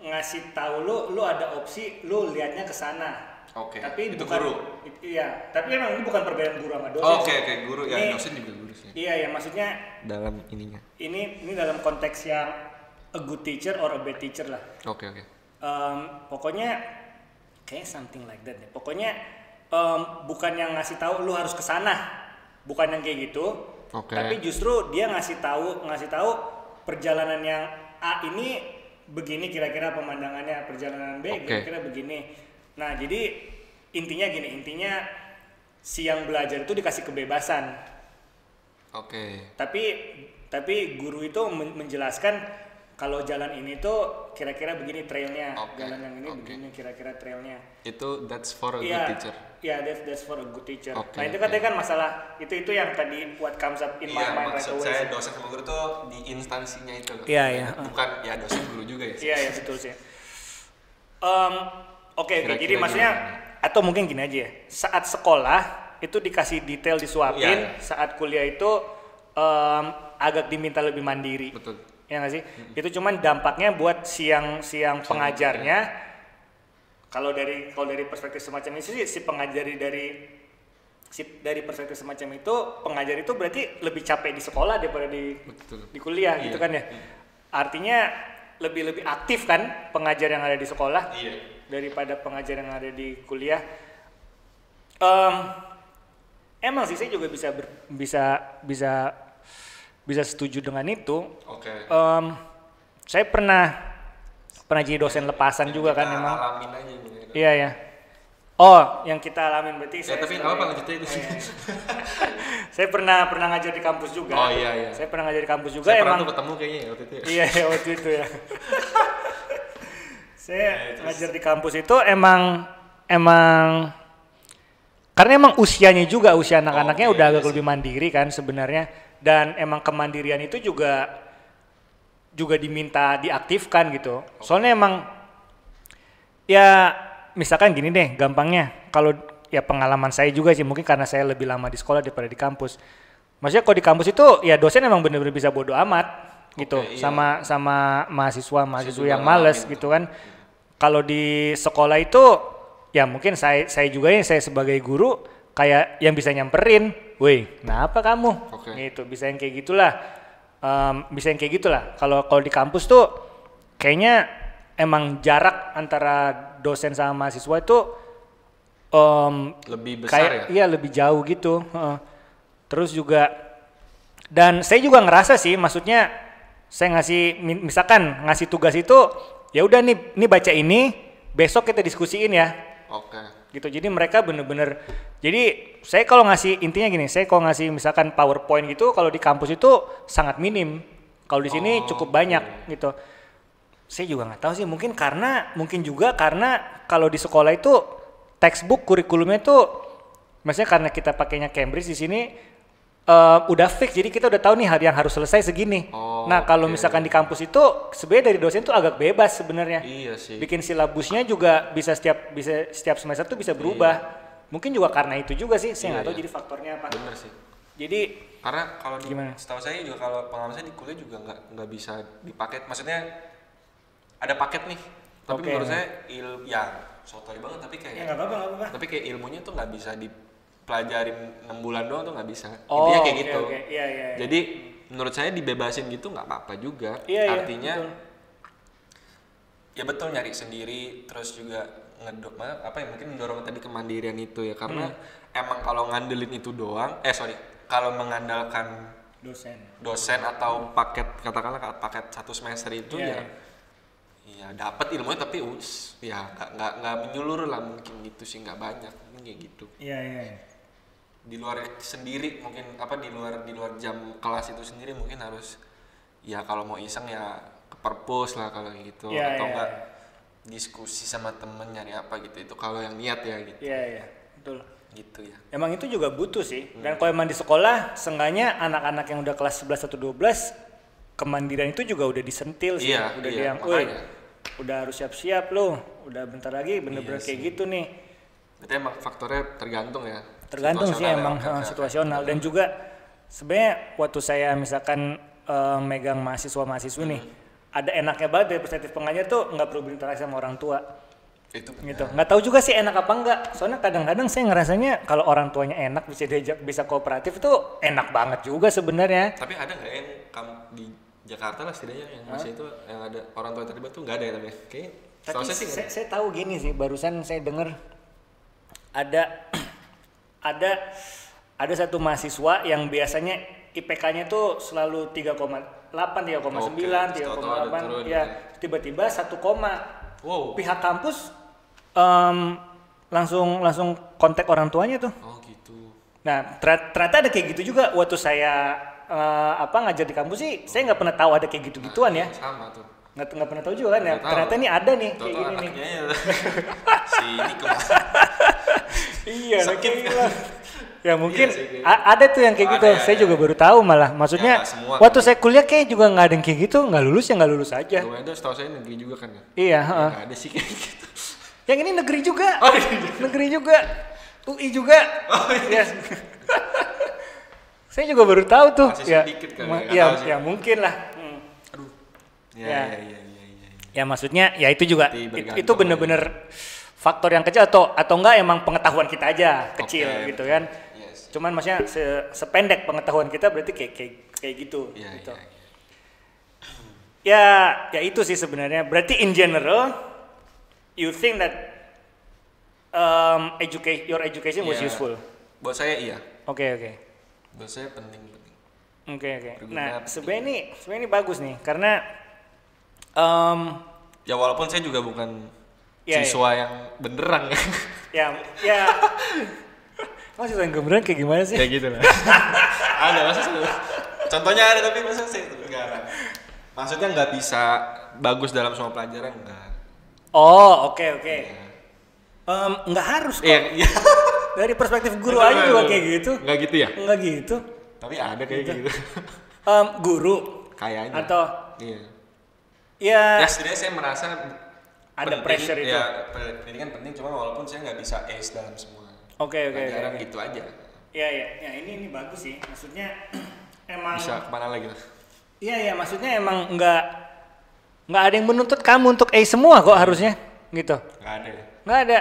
ngasih tahu lu ada opsi, lu lihatnya ke sana. Tapi itu bukan, guru. Iya, tapi emang ini bukan perbedaan guru sama dosen. Guru ya, dosen juga guru sih. Iya, maksudnya dalam ininya. Ini dalam konteks yang a good teacher or a bad teacher lah. Pokoknya kayak something like that deh. Pokoknya bukan yang ngasih tahu lu harus ke sana. Bukan yang kayak gitu. Tapi justru dia ngasih tahu perjalanan yang A ini begini kira-kira pemandangannya, perjalanan B kira-kira begini. Nah, jadi intinya si yang belajar itu dikasih kebebasan. Tapi guru itu menjelaskan kalau jalan ini tuh kira-kira begini trailnya, jalan yang ini begini kira-kira trailnya. That's for a good teacher. That's for a good teacher. Nah itu katanya kan masalah itu yang tadi what comes up in my mind right away. Saya dosen sama guru tuh di instansinya itu. Bukan ya dosen guru juga ya. Iya betul sih. Jadi maksudnya atau mungkin gini aja ya. Saat sekolah itu dikasih detail disuapin, saat kuliah itu agak diminta lebih mandiri. Betul. Ya nggak sih? Itu cuman dampaknya buat siang pengajarnya. Kalau dari perspektif semacam ini sih si pengajar dari perspektif semacam itu, pengajar itu berarti lebih capek di sekolah daripada di kuliah gitu kan ya. Artinya lebih aktif kan pengajar yang ada di sekolah daripada pengajar yang ada di kuliah. Emang sih saya juga bisa setuju dengan itu. Saya pernah jadi dosen lepasan juga kan emang. Alamin aja. Iya. Oh, yang kita alamin berarti tapi apa lanjutnya itu? Saya pernah ngajar di kampus juga. Oh iya. Saya pernah ngajar di kampus juga. Saya emang pernah ketemu kayaknya waktu itu. Iya, waktu itu ya. Saya ngajar di kampus itu emang karena emang usia anak-anaknya udah agak lebih mandiri kan sebenarnya, dan emang kemandirian itu juga diminta diaktifkan gitu. Soalnya emang ya misalkan gini deh gampangnya, kalau ya pengalaman saya juga sih mungkin karena saya lebih lama di sekolah daripada di kampus. Maksudnya kalau di kampus itu ya dosen emang bener-bener bisa bodo amat gitu sama mahasiswa yang males gitu kan. Kalau di sekolah itu ya mungkin saya juga saya sebagai guru kayak yang bisa nyamperin, woi, kenapa kamu? Gitu, bisa yang kayak gitulah. Kalau di kampus tuh kayaknya emang jarak antara dosen sama mahasiswa itu lebih besar Iya, lebih jauh gitu. Terus juga dan saya juga ngerasa sih, maksudnya saya misalkan ngasih tugas itu ya udah nih baca ini, besok kita diskusiin ya. Gitu. Jadi mereka bener-bener, jadi saya kalau ngasih misalkan PowerPoint gitu, kalau di kampus itu sangat minim. Kalau di sini cukup banyak gitu. Saya juga nggak tahu sih, mungkin juga karena kalau di sekolah itu textbook kurikulumnya itu, maksudnya karena kita pakainya Cambridge di sini udah fix, jadi kita udah tahu nih hari yang harus selesai segini. Nah kalau misalkan di kampus itu sebenarnya dari dosen tuh agak bebas sebenarnya. Iya sih. Bikin silabusnya juga bisa setiap semester tuh bisa berubah. Mungkin juga karena itu juga sih, saya nggak tahu jadi faktornya apa. Bener sih. Jadi karena kalau setahu saya juga kalau pengalaman saya di kuliah juga nggak bisa dipaket. Maksudnya ada paket nih, tapi menurut saya sotoy banget, tapi kayak nggak apa-apa. Tapi kayak ilmunya tuh nggak bisa dipelajarin 6 bulan doang tuh nggak bisa. Intinya kayak gitu. Iya. Jadi menurut saya dibebasin gitu nggak apa-apa juga. Artinya ya betul nyari sendiri, terus juga mungkin mendorong tadi kemandirian itu ya, karena emang kalau ngandelin itu doang, kalau mengandalkan dosen atau paket, katakanlah paket 1 semester itu ya dapat ilmunya tapi ya nggak menyeluruh lah, mungkin gitu sih, nggak banyak mungkin kayak gitu. Iya. Di luar sendiri mungkin di luar jam kelas itu sendiri mungkin harus ya kalau mau iseng ya ke perpus lah kalau gitu, atau enggak diskusi sama temen nyari apa gitu, itu kalau yang niat ya gitu. Iya betul Gitu ya. Emang itu juga butuh sih. Dan kalau emang di sekolah seenggaknya anak-anak yang udah kelas 11 atau 12 kemandirian itu juga udah disentil sih. Udah yang udah harus siap-siap loh, udah bentar lagi bener-bener kayak gitu nih. Berarti emang faktornya tergantung ya. Tergantung sih emang situasional. Dan juga sebenarnya waktu saya misalkan megang mahasiswa-mahasiswi nih, ada enaknya banget dari perspektif pengajar tuh nggak perlu berinteraksi sama orang tua. Itu gitu. Nggak tahu juga sih enak apa enggak. Soalnya kadang-kadang saya ngerasanya kalau orang tuanya enak, bisa diajak, bisa kooperatif tuh enak banget juga sebenarnya. Tapi ada nggak yang kamu di Jakarta lah setidaknya yang masih itu yang ada orang tua terlibat tuh nggak ada ya tapi kayak. Tapi saya tahu gini sih, barusan saya dengar ada satu mahasiswa yang biasanya IPK-nya tuh selalu 3,8, 3,9, 3,8 ya, tiba-tiba 1, pihak kampus langsung kontak orang tuanya tuh. Oh gitu. Nah ternyata ada kayak gitu juga waktu saya ngajar di kampus sih, saya nggak pernah tahu ada kayak gitu-gituan ya. Sama tuh. Nggak pernah tahu juga kan ya. Ternyata ini ada nih kayak gini nih. Si ini iya, ya mungkin ada tuh yang kayak gitu. Saya juga baru tahu malah. Maksudnya waktu saya kuliah kayak juga nggak ada yang kayak gitu, nggak lulus ya nggak lulus aja. Itu setahu saya negeri juga kan ya. Iya. Nggak ada sih kayak gitu. Yang ini negeri juga. Negeri juga. UI juga. Ya. Saya juga baru tahu tuh. Masih sedikit kali. Ya mungkin lah. Aduh. Ya. Ya maksudnya ya itu juga itu bener-bener faktor yang kecil atau enggak emang pengetahuan kita aja kecil gitu kan. Yes. Cuman maksudnya sependek pengetahuan kita berarti kayak gitu. Gitu. Ya itu sih sebenarnya. Berarti in general you think that your education was useful. Buat saya iya. Oke. Buat saya penting. Oke. Nah, sebenarnya ini bagus nih karena ya walaupun saya juga bukan siswa yang beneran ya. Siswa yang beneran kayak gimana sih? Ya gitu lah. Ada maksudnya. Contohnya ada tapi maksudnya saya enggak. Maksudnya nggak bisa bagus dalam semua pelajaran enggak. Oh, oke. Nggak harus kok. Iya. Dari perspektif guru aja juga kayak gitu. Nggak gitu ya? Nggak gitu. Tapi ada kayak gitu. Guru kayaknya. Atau ya setidaknya saya merasa ada pressure itu. Ya, pendidikan penting, cuma walaupun saya nggak bisa ace dalam semua pelajaran gitu aja. Ya, ini bagus sih. Maksudnya emang bisa kemana lagi? Iya, maksudnya emang nggak ada yang menuntut kamu untuk ace semua kok harusnya, gitu. Nggak ada.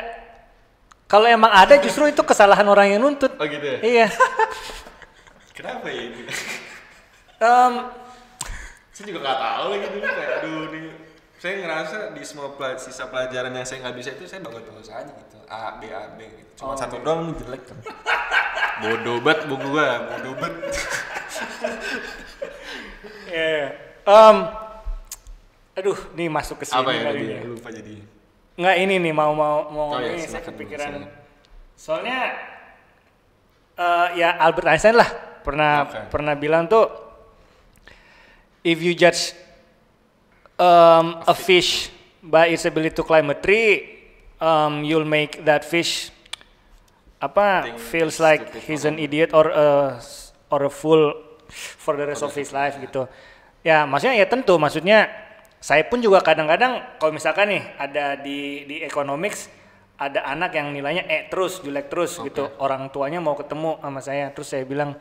Kalau emang ada justru itu kesalahan orang yang nuntut. Oh gitu ya? Iya. Kenapa ya itu? Saya juga nggak tahu lagi dulu kayak nih. Saya ngerasa di semua sisa pelajaran yang saya nggak bisa itu saya bagus aja gitu. A B gitu. Cuma satu doang jelek kan. Bodoh banget buku gua, bodoh banget. Aduh, nih masuk ke sini. Apa ya tadi? Lupa jadi. Nggak, ini nih mau ini saya kepikiran. Soalnya ya Albert Einstein lah pernah bilang tuh, if you judge a fish by its ability to climb a tree, you'll make that fish feels like he's an idiot or a fool for the rest of his life gitu. Ya maksudnya ya tentu, maksudnya saya pun juga kadang-kadang kalau misalkan nih ada di economics ada anak yang nilainya jelek terus gitu, orang tuanya mau ketemu sama saya, terus saya bilang,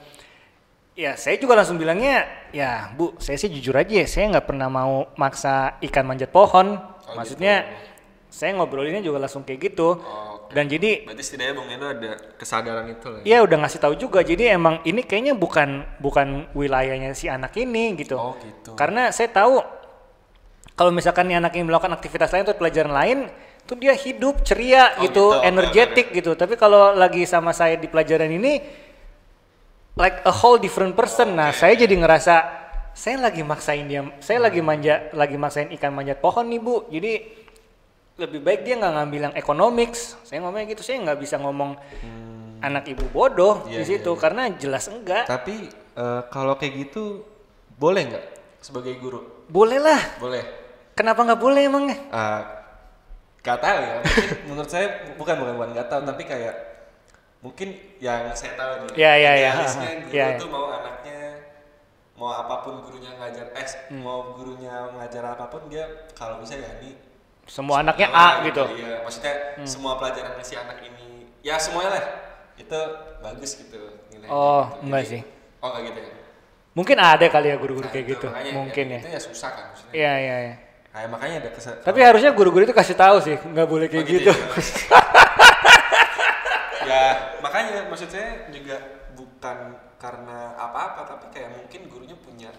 ya saya juga langsung bilangnya, ya Bu, saya sih jujur aja ya, saya nggak pernah mau maksa ikan manjat pohon. Maksudnya gitu. Saya ngobrolinnya juga langsung kayak gitu. Dan jadi berarti setidaknya Bung Endo ada kesadaran itu lah. Iya, udah ngasih tahu juga. Jadi emang ini kayaknya bukan wilayahnya si anak ini gitu. Gitu. Karena saya tahu kalau misalkan nih anak ini melakukan aktivitas lain atau pelajaran lain, tuh dia hidup ceria gitu, energetik gitu. Tapi kalau lagi sama saya di pelajaran ini like a whole different person. Nah, saya jadi ngerasa saya lagi maksain ikan manjat pohon nih Bu, jadi lebih baik dia nggak ngambil yang economics. Saya ngomongnya gitu, saya nggak bisa ngomong anak ibu bodoh di situ karena jelas enggak. Tapi kalau kayak gitu boleh nggak sebagai guru? Boleh lah. Boleh. Kenapa nggak boleh emangnya? Gak tahu ya. Mungkin menurut saya bukan nggak tahu, tapi kayak mungkin yang saya tahu nih. Idealisnya guru tuh mau anaknya mau apapun gurunya ngajar mau gurunya ngajar apapun dia kalau bisa ya ini semua anaknya A gitu. Iya, maksudnya semua pelajaran si anak ini ya semuanya lah itu bagus gitu nilainya. Oh, gitu. enggak Jadi, sih. Oh, enggak gitu ya. Mungkin ada kali ya guru-guru kayak gitu. Makanya, mungkin ya. Itu ya susah kan maksudnya. Iya. Nah, makanya ada Tapi harusnya guru-guru itu kasih tahu sih, nggak boleh kayak gitu. Ya, makanya maksud saya juga bukan karena apa-apa, tapi kayak mungkin gurunya punya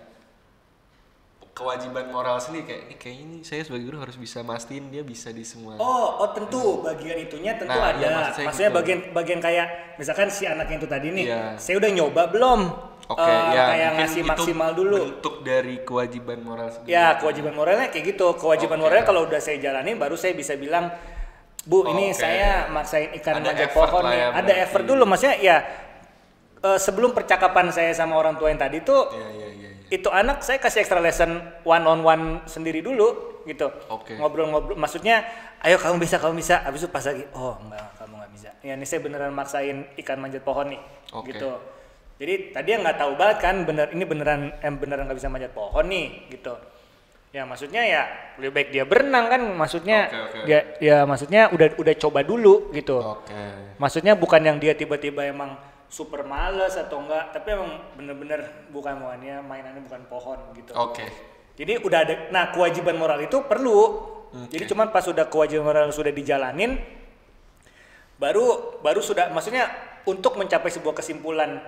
kewajiban moral sendiri kayak ini saya sebagai guru harus bisa mastiin dia bisa di semua. Oh tentu bagian itunya tentu ada. Ya, maksudnya gitu. bagian kayak misalkan si anaknya itu tadi nih, saya udah nyoba belum? Kayak ngasih maksimal dulu. Bentuk dari kewajiban moral sendiri. Ya, kewajiban moralnya kayak gitu. Kewajiban moralnya kalau udah saya jalanin baru saya bisa bilang, Bu, ini saya maksain ikan manjat pohon nih. Ada effort dulu, maksudnya ya sebelum percakapan saya sama orang tua yang tadi tuh, itu anak saya kasih extra lesson one on one sendiri dulu gitu. Ngobrol-ngobrol, maksudnya, ayo kamu bisa. Habis itu pas lagi, oh enggak, kamu nggak bisa. Ya ini saya beneran maksain ikan manjat pohon nih, gitu. Jadi tadi nggak tahu banget kan, ini beneran nggak bisa manjat pohon nih, gitu. Ya maksudnya ya lebih baik dia berenang kan, maksudnya ya maksudnya udah coba dulu gitu. Maksudnya bukan yang dia tiba-tiba emang super males atau enggak, tapi emang bener-bener bukannya mainannya bukan pohon gitu. Jadi udah ada, nah kewajiban moral itu perlu. Jadi cuman pas sudah kewajiban moral sudah dijalanin, baru sudah, maksudnya untuk mencapai sebuah kesimpulan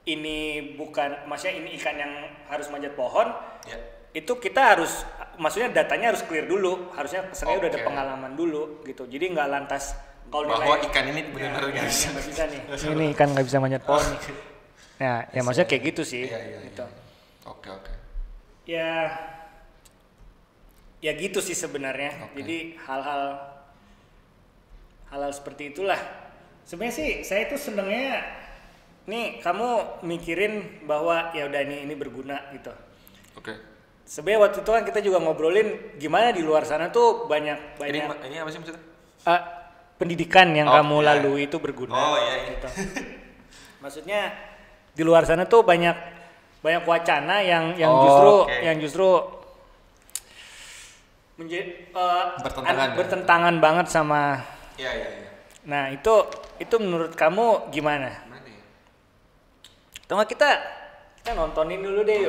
ini bukan, maksudnya ini ikan yang harus manjat pohon, itu kita harus, maksudnya datanya harus clear dulu, harusnya pesannya udah ada pengalaman dulu gitu. Jadi nggak lantas kalau bahwa ikan ini benar-benar nggak bisa nih, ini ikan nggak bisa manjat pohon nih. Nah, ya maksudnya kayak gitu sih. Gitu. Ya gitu sih sebenarnya. Jadi hal-hal seperti itulah. Sebenarnya sih saya itu senengnya nih kamu mikirin bahwa ya udah ini berguna gitu. Sebenarnya waktu itu kan kita juga ngobrolin gimana di luar sana tuh banyak ini apa sih maksudnya? Pendidikan yang kamu lalui itu berguna. Gitu. Maksudnya di luar sana tuh banyak wacana yang justru menjadi bertentangan banget sama. Nah itu menurut kamu gimana? Tunggu kita nontonin dulu deh.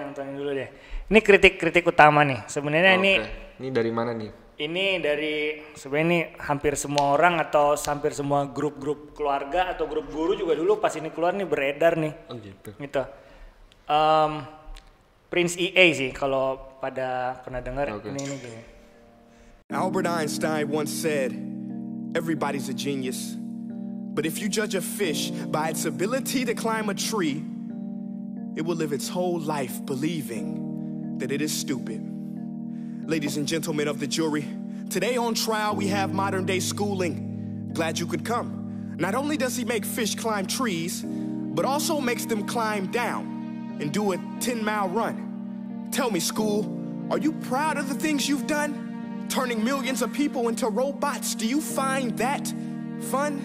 Nontonin dulu deh. Ini kritik utama nih. Sebenarnya ini dari mana nih? Ini dari sebenarnya ini hampir semua orang atau hampir semua grup-grup keluarga atau grup guru juga dulu pas ini keluar nih beredar nih. Gitu. Prince EA sih kalau pada pernah dengar ini gini. Albert Einstein once said, "Everybody's a genius. But if you judge a fish by its ability to climb a tree, it will live its whole life believing that it is stupid." Ladies and gentlemen of the jury, today on trial we have modern day schooling. Glad you could come. Not only does he make fish climb trees, but also makes them climb down and do a 10-mile run. Tell me, school, are you proud of the things you've done? Turning millions of people into robots, do you find that fun?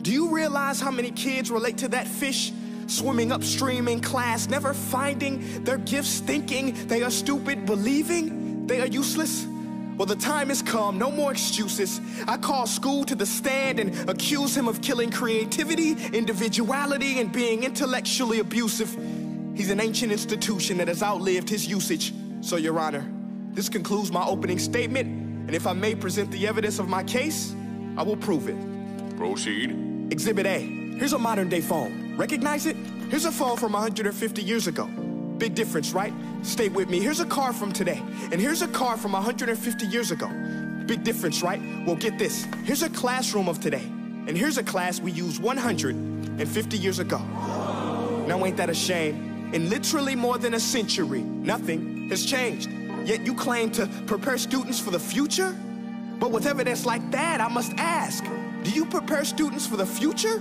Do you realize how many kids relate to that fish? Swimming upstream in class, never finding their gifts, thinking they are stupid, believing they are useless? Well, the time has come, no more excuses. I call school to the stand and accuse him of killing creativity, individuality, and being intellectually abusive. He's an ancient institution that has outlived his usage. So, Your Honor, this concludes my opening statement, and if I may present the evidence of my case, I will prove it. Proceed. Exhibit A. Here's a modern day phone. Recognize it? Here's a phone from 150 years ago. Big difference, right? Stay with me. Here's a car from today. And here's a car from 150 years ago. Big difference, right? Well, get this. Here's a classroom of today. And here's a class we used 150 years ago. Now, ain't that a shame? In literally more than a century, nothing has changed. Yet you claim to prepare students for the future? But with evidence like that, I must ask, do you prepare students for the future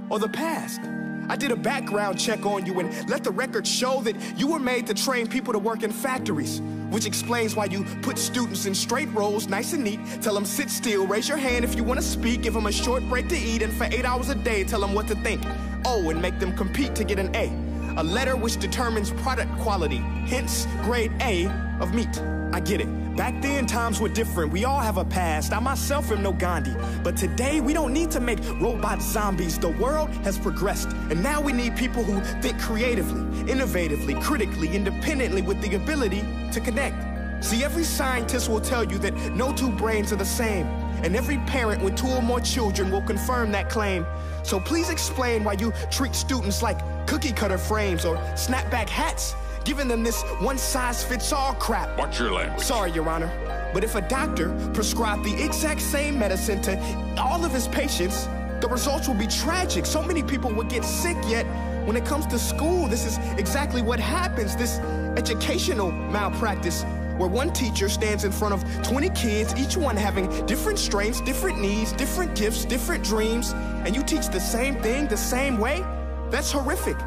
or the past? I did a background check on you and let the record show that you were made to train people to work in factories, which explains why you put students in straight rows, nice and neat, tell them sit still, raise your hand if you want to speak, give them a short break to eat, and for 8 hours a day, tell them what to think. Oh, and make them compete to get an A letter which determines product quality, hence grade A of meat. I get it. Back then, times were different. We all have a past. I myself am no Gandhi. But today, we don't need to make robot zombies. The world has progressed. And now we need people who think creatively, innovatively, critically, independently, with the ability to connect. See, every scientist will tell you that no two brains are the same. And every parent with 2 or more children will confirm that claim. So please explain why you treat students like cookie cutter frames or snapback hats, giving them this one-size-fits-all crap. Watch your language. Sorry, Your Honor, but if a doctor prescribed the exact same medicine to all of his patients, the results would be tragic. So many people would get sick, yet when it comes to school, this is exactly what happens, this educational malpractice, where one teacher stands in front of 20 kids, each one having different strengths, different needs, different gifts, different dreams, and you teach the same thing the same way? That's horrific.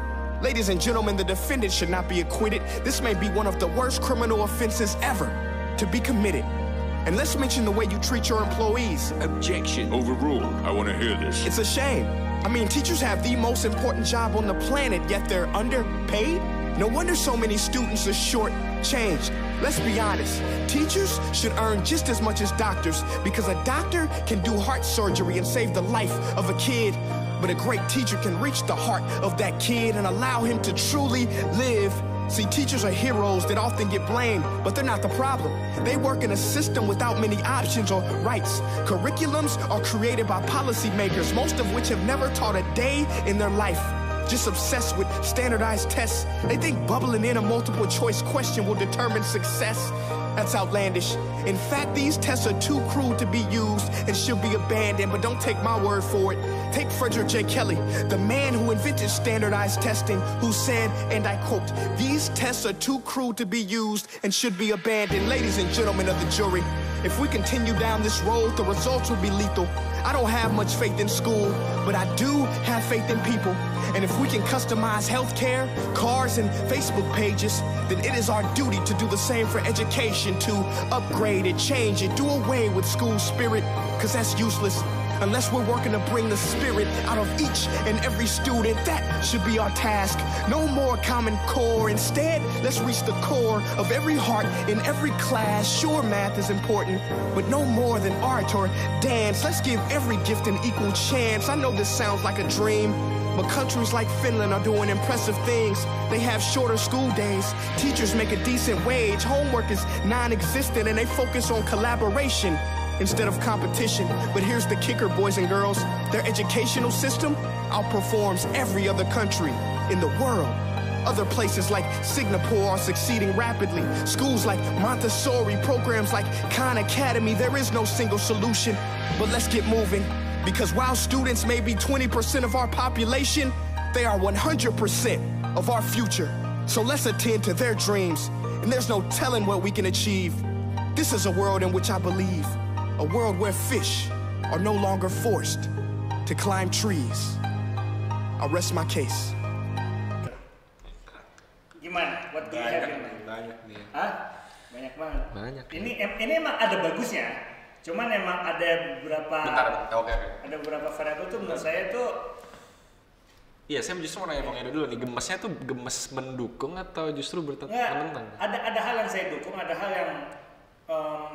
Ladies and gentlemen, the defendant should not be acquitted. This may be one of the worst criminal offenses ever to be committed. And let's mention the way you treat your employees. Objection. Overruled. I want to hear this. It's a shame. I mean, teachers have the most important job on the planet, yet they're underpaid? No wonder so many students are short-changed. Let's be honest, teachers should earn just as much as doctors, because a doctor can do heart surgery and save the life of a kid, but a great teacher can reach the heart of that kid and allow him to truly live. See, teachers are heroes that often get blamed, but they're not the problem. They work in a system without many options or rights. Curriculums are created by policymakers, most of which have never taught a day in their life. Just obsessed with standardized tests. They think bubbling in a multiple choice question will determine success. That's outlandish. In fact, these tests are too cruel to be used and should be abandoned, but don't take my word for it. Take Frederick J. Kelly, the man who invented standardized testing, who said, and I quote, "These tests are too cruel to be used and should be abandoned." Ladies and gentlemen of the jury, if we continue down this road, the results will be lethal. I don't have much faith in school, but I do have faith in people. And if we can customize healthcare, cars, and Facebook pages, then it is our duty to do the same for education, to upgrade it, change it, do away with school spirit, because that's useless. Unless we're working to bring the spirit out of each and every student, that should be our task. No more Common Core. Instead, let's reach the core of every heart in every class. Sure, math is important, but no more than art or dance. Let's give every gift an equal chance. I know this sounds like a dream, but countries like Finland are doing impressive things. They have shorter school days. Teachers make a decent wage. Homework is non-existent, and they focus on collaboration instead of competition. But here's the kicker, boys and girls. Their educational system outperforms every other country in the world. Other places like Singapore are succeeding rapidly. Schools like Montessori, programs like Khan Academy, there is no single solution. But let's get moving, because while students may be 20% of our population, they are 100% of our future. So let's attend to their dreams, and there's no telling what we can achieve. This is a world in which I believe. A world where fish are no longer forced to climb trees. I'll rest my case. Gimana? What do you have in mind? Banyak nih. Hah? Banyak banget. Banyak. Ini emang ada bagusnya. Cuman emang ada beberapa. Bentar, oke. Ada beberapa variabel tuh menurut saya tuh. Iya, saya justru mau nanya Bang Edo dulu nih, gemesnya tuh gemes mendukung atau justru bertentangan? Ada hal yang saya dukung, ada hal yang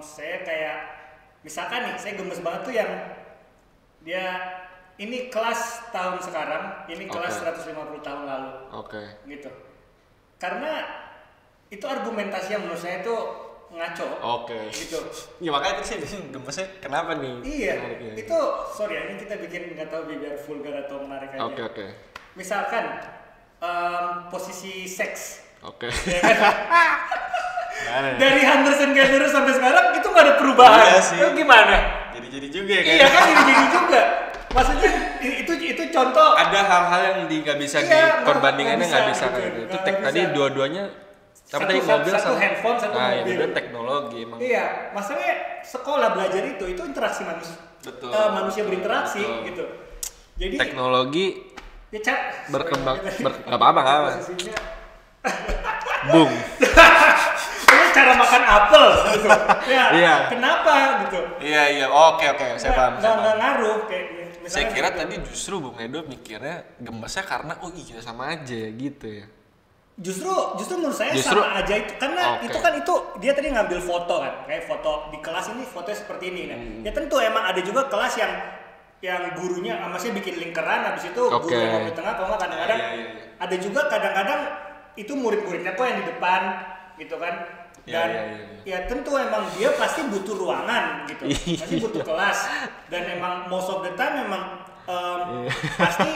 saya kayak misalkan nih, saya gemes banget tuh yang dia ini kelas tahun sekarang, ini kelas 150 tahun lalu. Gitu. Karena itu argumentasi yang menurut saya tuh ngaco. Gitu. Ya makanya tadi saya gemesnya kenapa nih? Iya. Itu sorry ya, ini kita bikin nggak tahu biar vulgar atau menarik aja. Oke. Misalkan posisi seks. Ya kan? Dari Hunters and Gatherers sampai sekarang itu nggak ada perubahan. Iya sih. Itu gimana? Jadi juga ya kan? Iya kan jadi juga. Maksudnya itu contoh. Ada hal-hal yang nggak bisa perbandingannya nggak bisa gitu. kayak gitu. Itu tadi dua-duanya tapi tadi mobil satu sama handphone, satu mobil. Itu teknologi emang. Iya, masalahnya sekolah belajar itu interaksi manusia. Betul. Manusia berinteraksi Betul. gitu. Jadi teknologi ya, Cak, berkembang nggak apa-apa. Bung. Ini cara makan apel gitu. Ya, Iya. kenapa gitu? Iya. Oke, saya paham. Nggak ngaruh kayak misalnya Saya kira gitu. tadi justru Bung Edo mikirnya gemesnya karena sama aja gitu ya. Justru menurut saya Justru- sama aja itu karena Oke. itu dia tadi ngambil foto kan, kayak foto di kelas ini fotonya seperti ini kan. Ya tentu emang ada juga kelas yang gurunya maksudnya bikin lingkaran, habis itu Oke. guru yang di tengah, kalau nggak kadang-kadang Iya. ada juga kadang-kadang itu murid-muridnya kok yang di depan gitu kan. Dan Iya. ya tentu emang dia pasti butuh ruangan gitu, pasti butuh kelas, dan emang most of the time emang pasti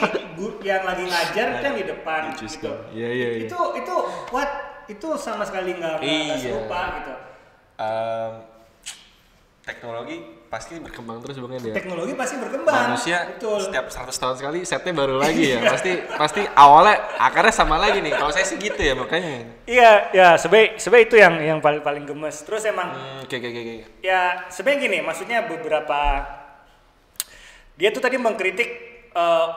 yang lagi ngajar itu yang di depan gitu. Iya. Itu sama sekali nggak Iya. serupa gitu. Teknologi pasti berkembang terus Bung Edo ya. Teknologi pasti berkembang. Manusia Betul. setiap 100 tahun sekali setnya baru lagi ya. pasti awalnya akarnya sama lagi nih. Kalau saya sih gitu ya makanya. Iya, sebenarnya itu yang paling gemes. Terus emang Oke. ya sebenarnya gini, maksudnya beberapa dia tuh tadi mengkritik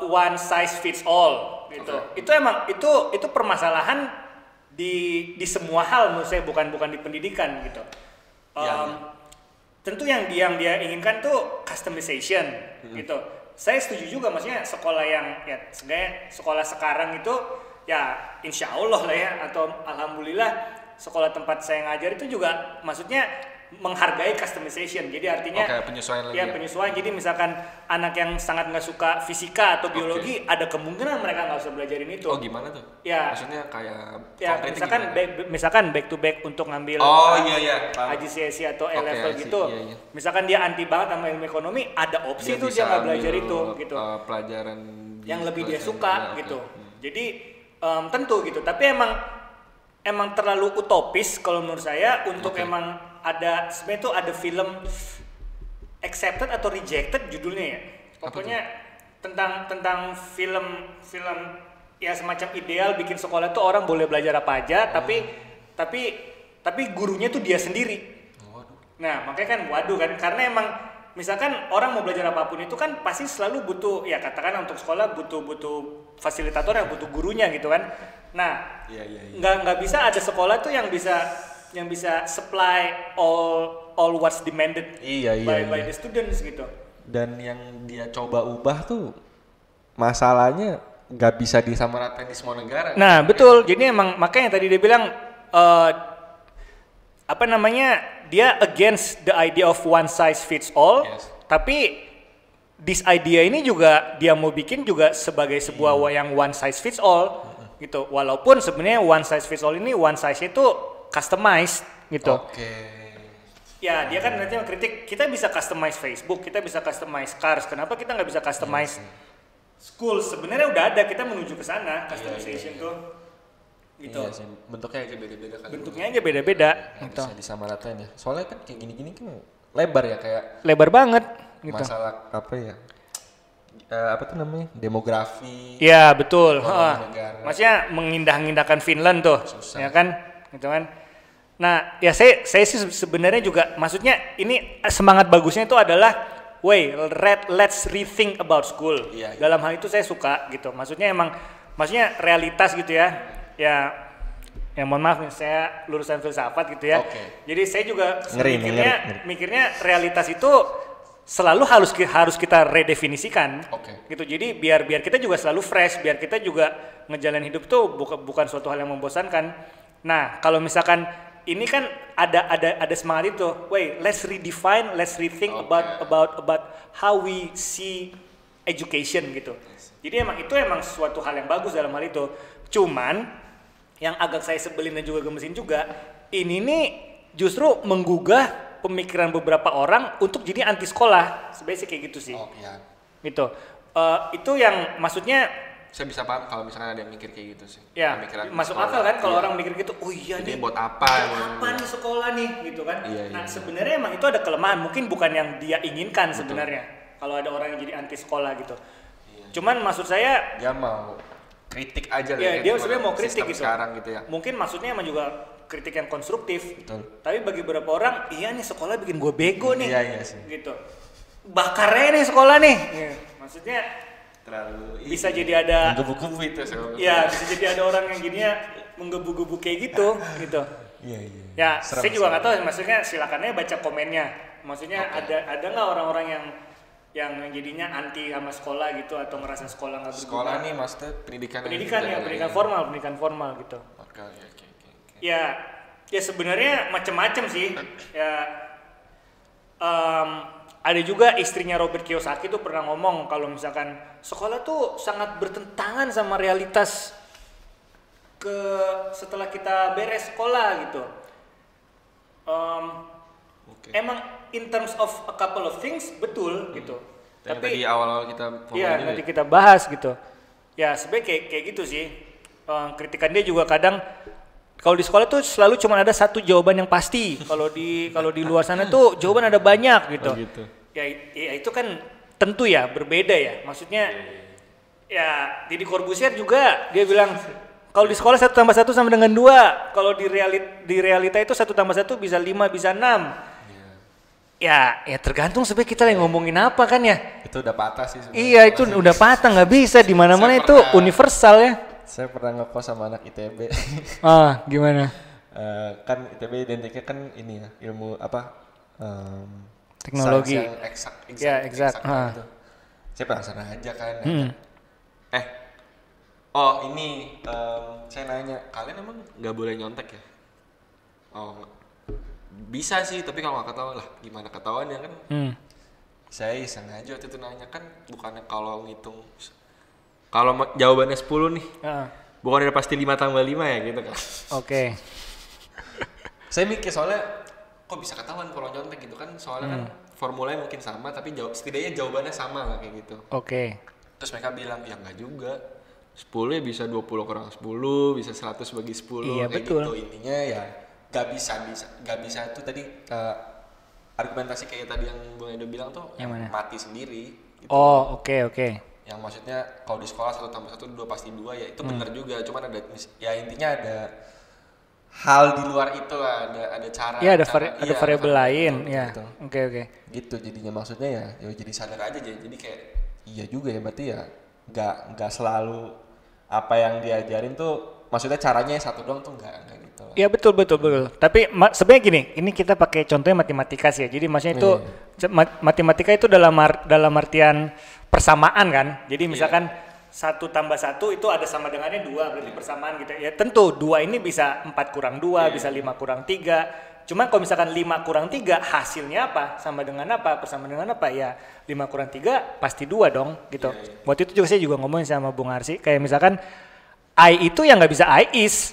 one size fits all gitu. Okay. Itu emang itu permasalahan di semua hal menurut saya, bukan di pendidikan gitu. Ya. Tentu yang dia inginkan tuh customization gitu. Saya setuju juga, maksudnya sekolah yang ya sebenarnya sekolah sekarang itu ya insya Allah lah ya, atau alhamdulillah sekolah tempat saya ngajar itu juga maksudnya menghargai customization. Jadi artinya penyesuaian lagi ya, penyesuaian. Jadi misalkan anak yang sangat nggak suka fisika atau biologi, ada kemungkinan mereka nggak usah belajarin itu. Oh gimana tuh? Ya. Maksudnya kayak Ya misalkan back to back untuk ngambil iya. HGCSE atau A-level I see. gitu. Iya. Misalkan dia anti banget sama ilmu ekonomi, ada opsi Dia tuh bisa dia nggak belajar ambil, itu gitu. Pelajaran Yang lebih dia pelajaran suka dia, gitu. oke. Jadi tentu gitu. Tapi emang terlalu utopis kalau menurut saya untuk Oke. emang sebenarnya tuh ada film accepted atau rejected judulnya ya. Pokoknya tentang film ya semacam ideal bikin sekolah tuh orang boleh belajar apa aja, tapi gurunya tuh dia sendiri. Nah, makanya kan waduh kan, karena emang misalkan orang mau belajar apapun itu kan pasti selalu butuh, ya katakan untuk sekolah butuh fasilitator yang butuh gurunya gitu kan. Nah, Iya. nggak bisa ada sekolah tuh yang bisa supply all what's demanded by the students gitu. Dan yang dia coba ubah tuh masalahnya nggak bisa disamaratain di semua negara. Nah, betul. Jadi emang makanya tadi dia bilang dia against the idea of one size fits all. Yes. Tapi this idea ini juga dia mau bikin juga sebagai sebuah yang one size fits all gitu. Walaupun sebenarnya one size fits all ini one size itu customized gitu. Oke. Ya, dia kan nanti mengkritik, kita bisa customize Facebook, kita bisa customize cars, kenapa kita nggak bisa customize school? Sebenarnya udah ada, kita menuju ke sana, customization tuh. Gitu. Iya sih, bentuknya aja beda-beda kali. Bentuknya aja beda-beda Nggak gitu. bisa disamaratain ya. Soalnya kan kayak gini-gini kan lebar ya, kayak Lebar banget gitu. masalah apa ya? Apa tuh namanya? Demografi. Iya, betul. Ekonomi negara. Maksudnya mengindah-indahkan Finland tuh, Susah. ya kan? Gitu kan. Nah, ya saya sih sebenarnya juga, maksudnya ini semangat bagusnya itu adalah, let's rethink about school. Iya. Dalam hal itu saya suka gitu. Maksudnya realitas gitu ya. Ya mohon maaf nih, saya lulusan filsafat gitu ya. Oke. Jadi saya juga Ngeri. mikirnya realitas itu selalu harus kita redefinisikan. Oke. Gitu. Jadi biar kita juga selalu fresh, biar kita juga ngejalan hidup tuh bukan suatu hal yang membosankan. Nah, kalau misalkan ini kan ada semangat itu, let's redefine, let's rethink about how we see education gitu. Jadi itu emang suatu hal yang bagus dalam hal itu. Cuman yang agak saya sebelin dan juga gemesin juga, ini nih justru menggugah pemikiran beberapa orang untuk jadi anti sekolah. Sebenarnya sih kayak gitu sih. Oh iya. Gitu. Itu yang maksudnya Saya bisa paham kalau misalnya ada yang mikir kayak gitu sih. ya Pemikiran masuk sekolah. akal kan kalau Iya. orang mikir gitu. Oh iya Jadi nih. buat apa? Nih sekolah nih gitu kan. Iya, Nah, iya. sebenarnya emang itu ada kelemahan, mungkin bukan yang dia inginkan sebenarnya. kalau ada orang yang jadi anti sekolah gitu. Cuman maksud saya dia mau kritik aja ya, dia sebenarnya mau kritik gitu. Sekarang gitu ya. Mungkin maksudnya emang juga kritik yang konstruktif. Betul. Tapi bagi beberapa orang, iya nih sekolah bikin gue bego nih. Iya sih. Gitu. Bakarnya nih sekolah nih. Ya, maksudnya terlalu bisa jadi ada menggebu-gebu itu. Iya, bisa jadi ada orang yang jadinya menggebu-gebu kayak gitu. Iya. Ya, saya juga nggak tahu. Maksudnya silakannya baca komennya. Maksudnya ada nggak orang-orang yang jadinya anti sama sekolah gitu atau ngerasa sekolah nggak berguna? Sekolah nih maksudnya pendidikan formal gitu. Oke. Ya sebenarnya macam-macam sih. Ya ada juga istrinya Robert Kiyosaki tuh pernah ngomong kalau misalkan sekolah tuh sangat bertentangan sama realitas setelah kita beres sekolah gitu. Emang in terms of a couple of things betul gitu. Tapi tadi awal-awal kita iya nanti kita bahas gitu. Ya sebenarnya kayak gitu sih. Kritikan dia juga kadang kalau di sekolah tuh selalu cuma ada satu jawaban yang pasti. Kalau di luar sana tuh jawaban ada banyak gitu. Oh, gitu. Ya itu kan tentu ya berbeda ya. Maksudnya ya Deddy Corbuzier juga dia bilang kalau di sekolah 1 tambah 1 sama dengan 2. Kalau di realita itu 1 tambah 1 bisa 5 bisa 6. Ya tergantung sebenarnya kita yang ngomongin apa kan ya. Itu udah patah sih sebenarnya. Iya itu udah patah nggak bisa di mana-mana itu universal ya. Saya pernah ngekos sama anak ITB. Gimana? Kan ITB identiknya kan ini ya ilmu apa? Teknologi. Yang eksak. Gitu. Saya penasaran aja kan. Ini saya nanya kalian emang nggak boleh nyontek ya? Bisa sih tapi kalau nggak ketahuan lah gimana ketahuan ya kan? Saya iseng aja waktu itu nanya kan bukannya kalau ngitung kalau jawabannya 10 nih bukannya pasti 5 tambah 5 ya gitu kan? Oke. Saya mikir soalnya kok bisa ketahuan kalau nyontek gitu kan soalnya kan formulanya mungkin sama tapi setidaknya jawabannya sama lah kayak gitu. Oke. Terus mereka bilang ya nggak juga 10 ya bisa 20 kurang 10 bisa 100 bagi 10 iya, kayak betul. gitu intinya ya nggak bisa itu tadi argumentasi kayak tadi yang Bung Edo bilang tuh yang mana? Mati sendiri gitu. Oke. Yang maksudnya kalau di sekolah 1 tambah 1 2 pasti 2 ya itu benar juga cuman ada ya intinya ada hal di luar itu lah ada cara ya ada variabel lain ya gitu. Oke. Gitu jadinya maksudnya ya jadi sadar aja jadi kayak iya juga ya berarti ya nggak selalu apa yang diajarin tuh maksudnya caranya satu doang tuh nggak gitu lah. Iya betul. Tapi sebenarnya gini, ini kita pakai contohnya matematika sih ya. Jadi maksudnya itu matematika itu dalam artian persamaan kan. Jadi misalkan 1 tambah 1 itu ada sama dengannya 2 berarti persamaan gitu. Ya tentu 2 ini bisa 4 kurang 2, bisa 5 kurang 3. Cuman kalau misalkan 5 kurang 3 hasilnya apa? Sama dengan apa? Persamaan dengan apa? Ya 5 kurang 3 pasti 2 dong gitu. Waktu itu juga saya juga ngomongin sama Bung Arsi kayak misalkan I itu yang nggak bisa I is.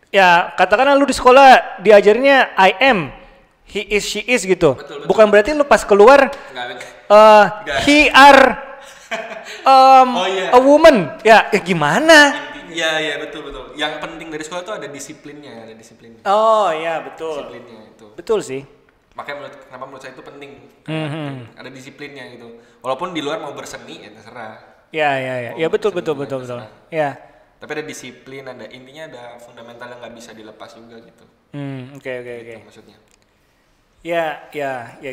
Ya katakanlah lu di sekolah diajarinnya I am, he is, she is gitu. Betul. Bukan berarti lu pas keluar he are a woman. Ya Iya gimana? betul. Yang penting dari sekolah tuh ada disiplinnya. Oh iya betul. Disiplinnya itu. Betul sih. Makanya kenapa menurut saya itu penting. Ada disiplinnya gitu. Walaupun di luar mau berseni ya terserah. Ya betul. Ya. Tapi ada disiplin, ada intinya ada fundamental yang nggak bisa dilepas juga gitu. Oke. Gitu maksudnya. Ya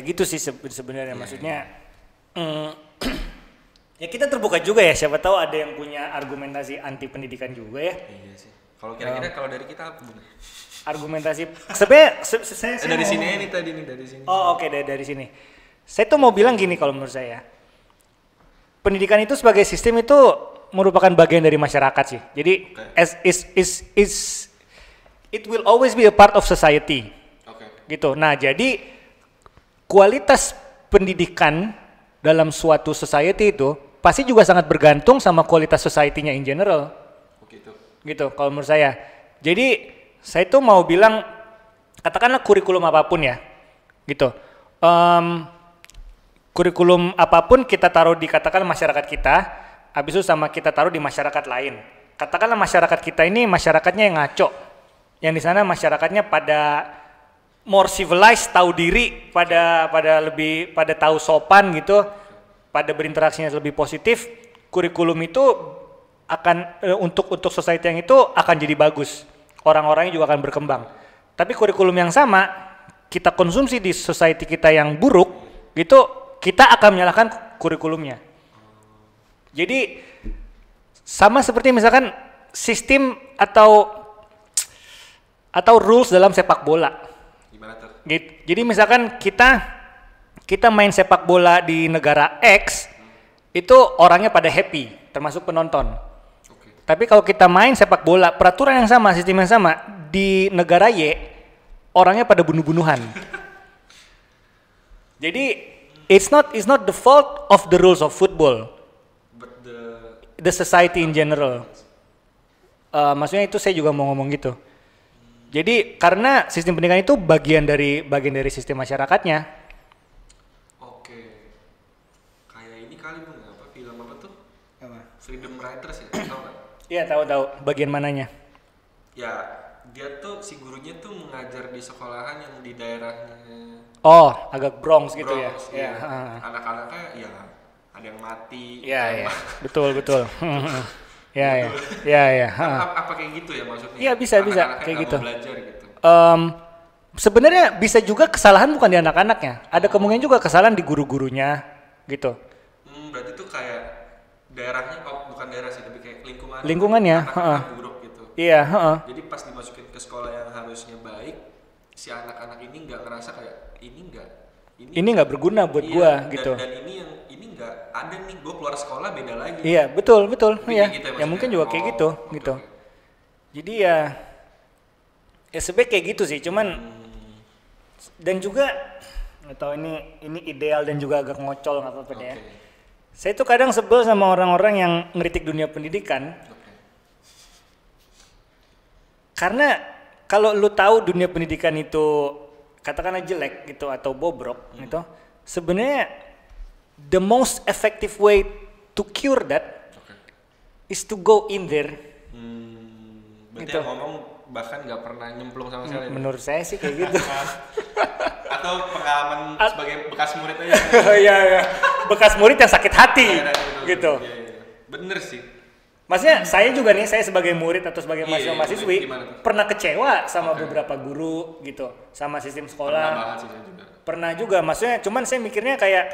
gitu sih sebenarnya maksudnya. Ya kita terbuka juga ya, siapa tahu ada yang punya argumentasi anti pendidikan juga ya. Iya sih. Kalau kira-kira kalau dari kita apa? Argumentasi sebenarnya saya dari sini ini tadi nih dari sini. Oh oke, dari sini. Saya tuh mau bilang gini kalau menurut saya. Pendidikan itu sebagai sistem itu merupakan bagian dari masyarakat sih. Jadi it will always be a part of society. Gitu. Nah, jadi kualitas pendidikan dalam suatu society itu pasti juga sangat bergantung sama kualitas society-nya in general. Gitu kalau menurut saya. Jadi saya tuh mau bilang katakanlah kurikulum apapun ya. Gitu. Kurikulum apapun kita taruh di katakanlah masyarakat kita, habis itu sama kita taruh di masyarakat lain. Katakanlah masyarakat kita ini masyarakatnya yang ngaco. Yang di sana masyarakatnya pada more civilized, tahu diri, pada tahu sopan gitu. pada berinteraksinya lebih positif, kurikulum itu akan untuk society yang itu akan jadi bagus. Orang-orangnya juga akan berkembang. Tapi kurikulum yang sama kita konsumsi di society kita yang buruk, gitu kita akan menyalahkan kurikulumnya. Jadi sama seperti misalkan sistem atau rules dalam sepak bola. Gimana tuh? Jadi misalkan kita main sepak bola di negara X, itu orangnya pada happy, termasuk penonton. Okay. Tapi kalau kita main sepak bola, peraturan yang sama, sistem yang sama, di negara Y, orangnya pada bunuh-bunuhan. Jadi it's not the fault of the rules of football, but the society in general. Maksudnya itu saya juga mau ngomong gitu. Jadi karena sistem pendidikan itu bagian dari sistem masyarakatnya. Oke. Kayak ini kali Bung, apa film apa tuh? Apa? Freedom Writers ya, tahu nggak? Iya tahu. Bagian mananya? Ya, dia tuh si gurunya tuh mengajar di sekolahan yang di daerahnya Oh, agak Bronx gitu ya? Bronx, Iya. Anak-anaknya ya ada yang mati. Iya. Betul. Iya. Apa kayak gitu ya maksudnya? Iya bisa Anak-anaknya kayak nggak gitu. mau belajar gitu. Sebenarnya bisa juga kesalahan bukan di anak-anaknya. Ada kemungkinan juga kesalahan di guru-gurunya gitu. Berarti tuh kayak daerahnya, bukan daerah sih, tapi kayak Lingkungannya, anak-anak buruk gitu. Iya. Jadi pas dimasukin ke sekolah yang harusnya baik, si anak-anak ini nggak ngerasa kayak ini nggak berguna buat gua gitu. Dan ini nggak ada nih, gua keluar sekolah beda lagi. Iya betul. Iya. Gitu Ya mungkin juga kayak gitu. Okay. Jadi ya sebenarnya kayak gitu sih. Cuman dan juga nggak tahu ini ideal dan juga agak ngocol nggak apa-apa deh ya. Saya tuh kadang sebel sama orang-orang yang ngeritik dunia pendidikan. Karena kalau lu tahu dunia pendidikan itu katakanlah jelek gitu atau bobrok gitu, sebenarnya the most effective way to cure that is to go in there. Berarti gitu. yang ngomong bahkan nggak pernah nyemplung sama sekali. Menurut saya sih kayak gitu. Atau pengalaman sebagai bekas murid aja. Iya. Bekas murid yang sakit hati gitu. Iya. Bener sih. Maksudnya saya juga nih, saya sebagai murid atau sebagai mahasiswa-mahasiswi gimana pernah kecewa sama beberapa guru gitu, sama sistem sekolah. Pernah banget sih saya juga. Pernah juga, maksudnya cuman saya mikirnya kayak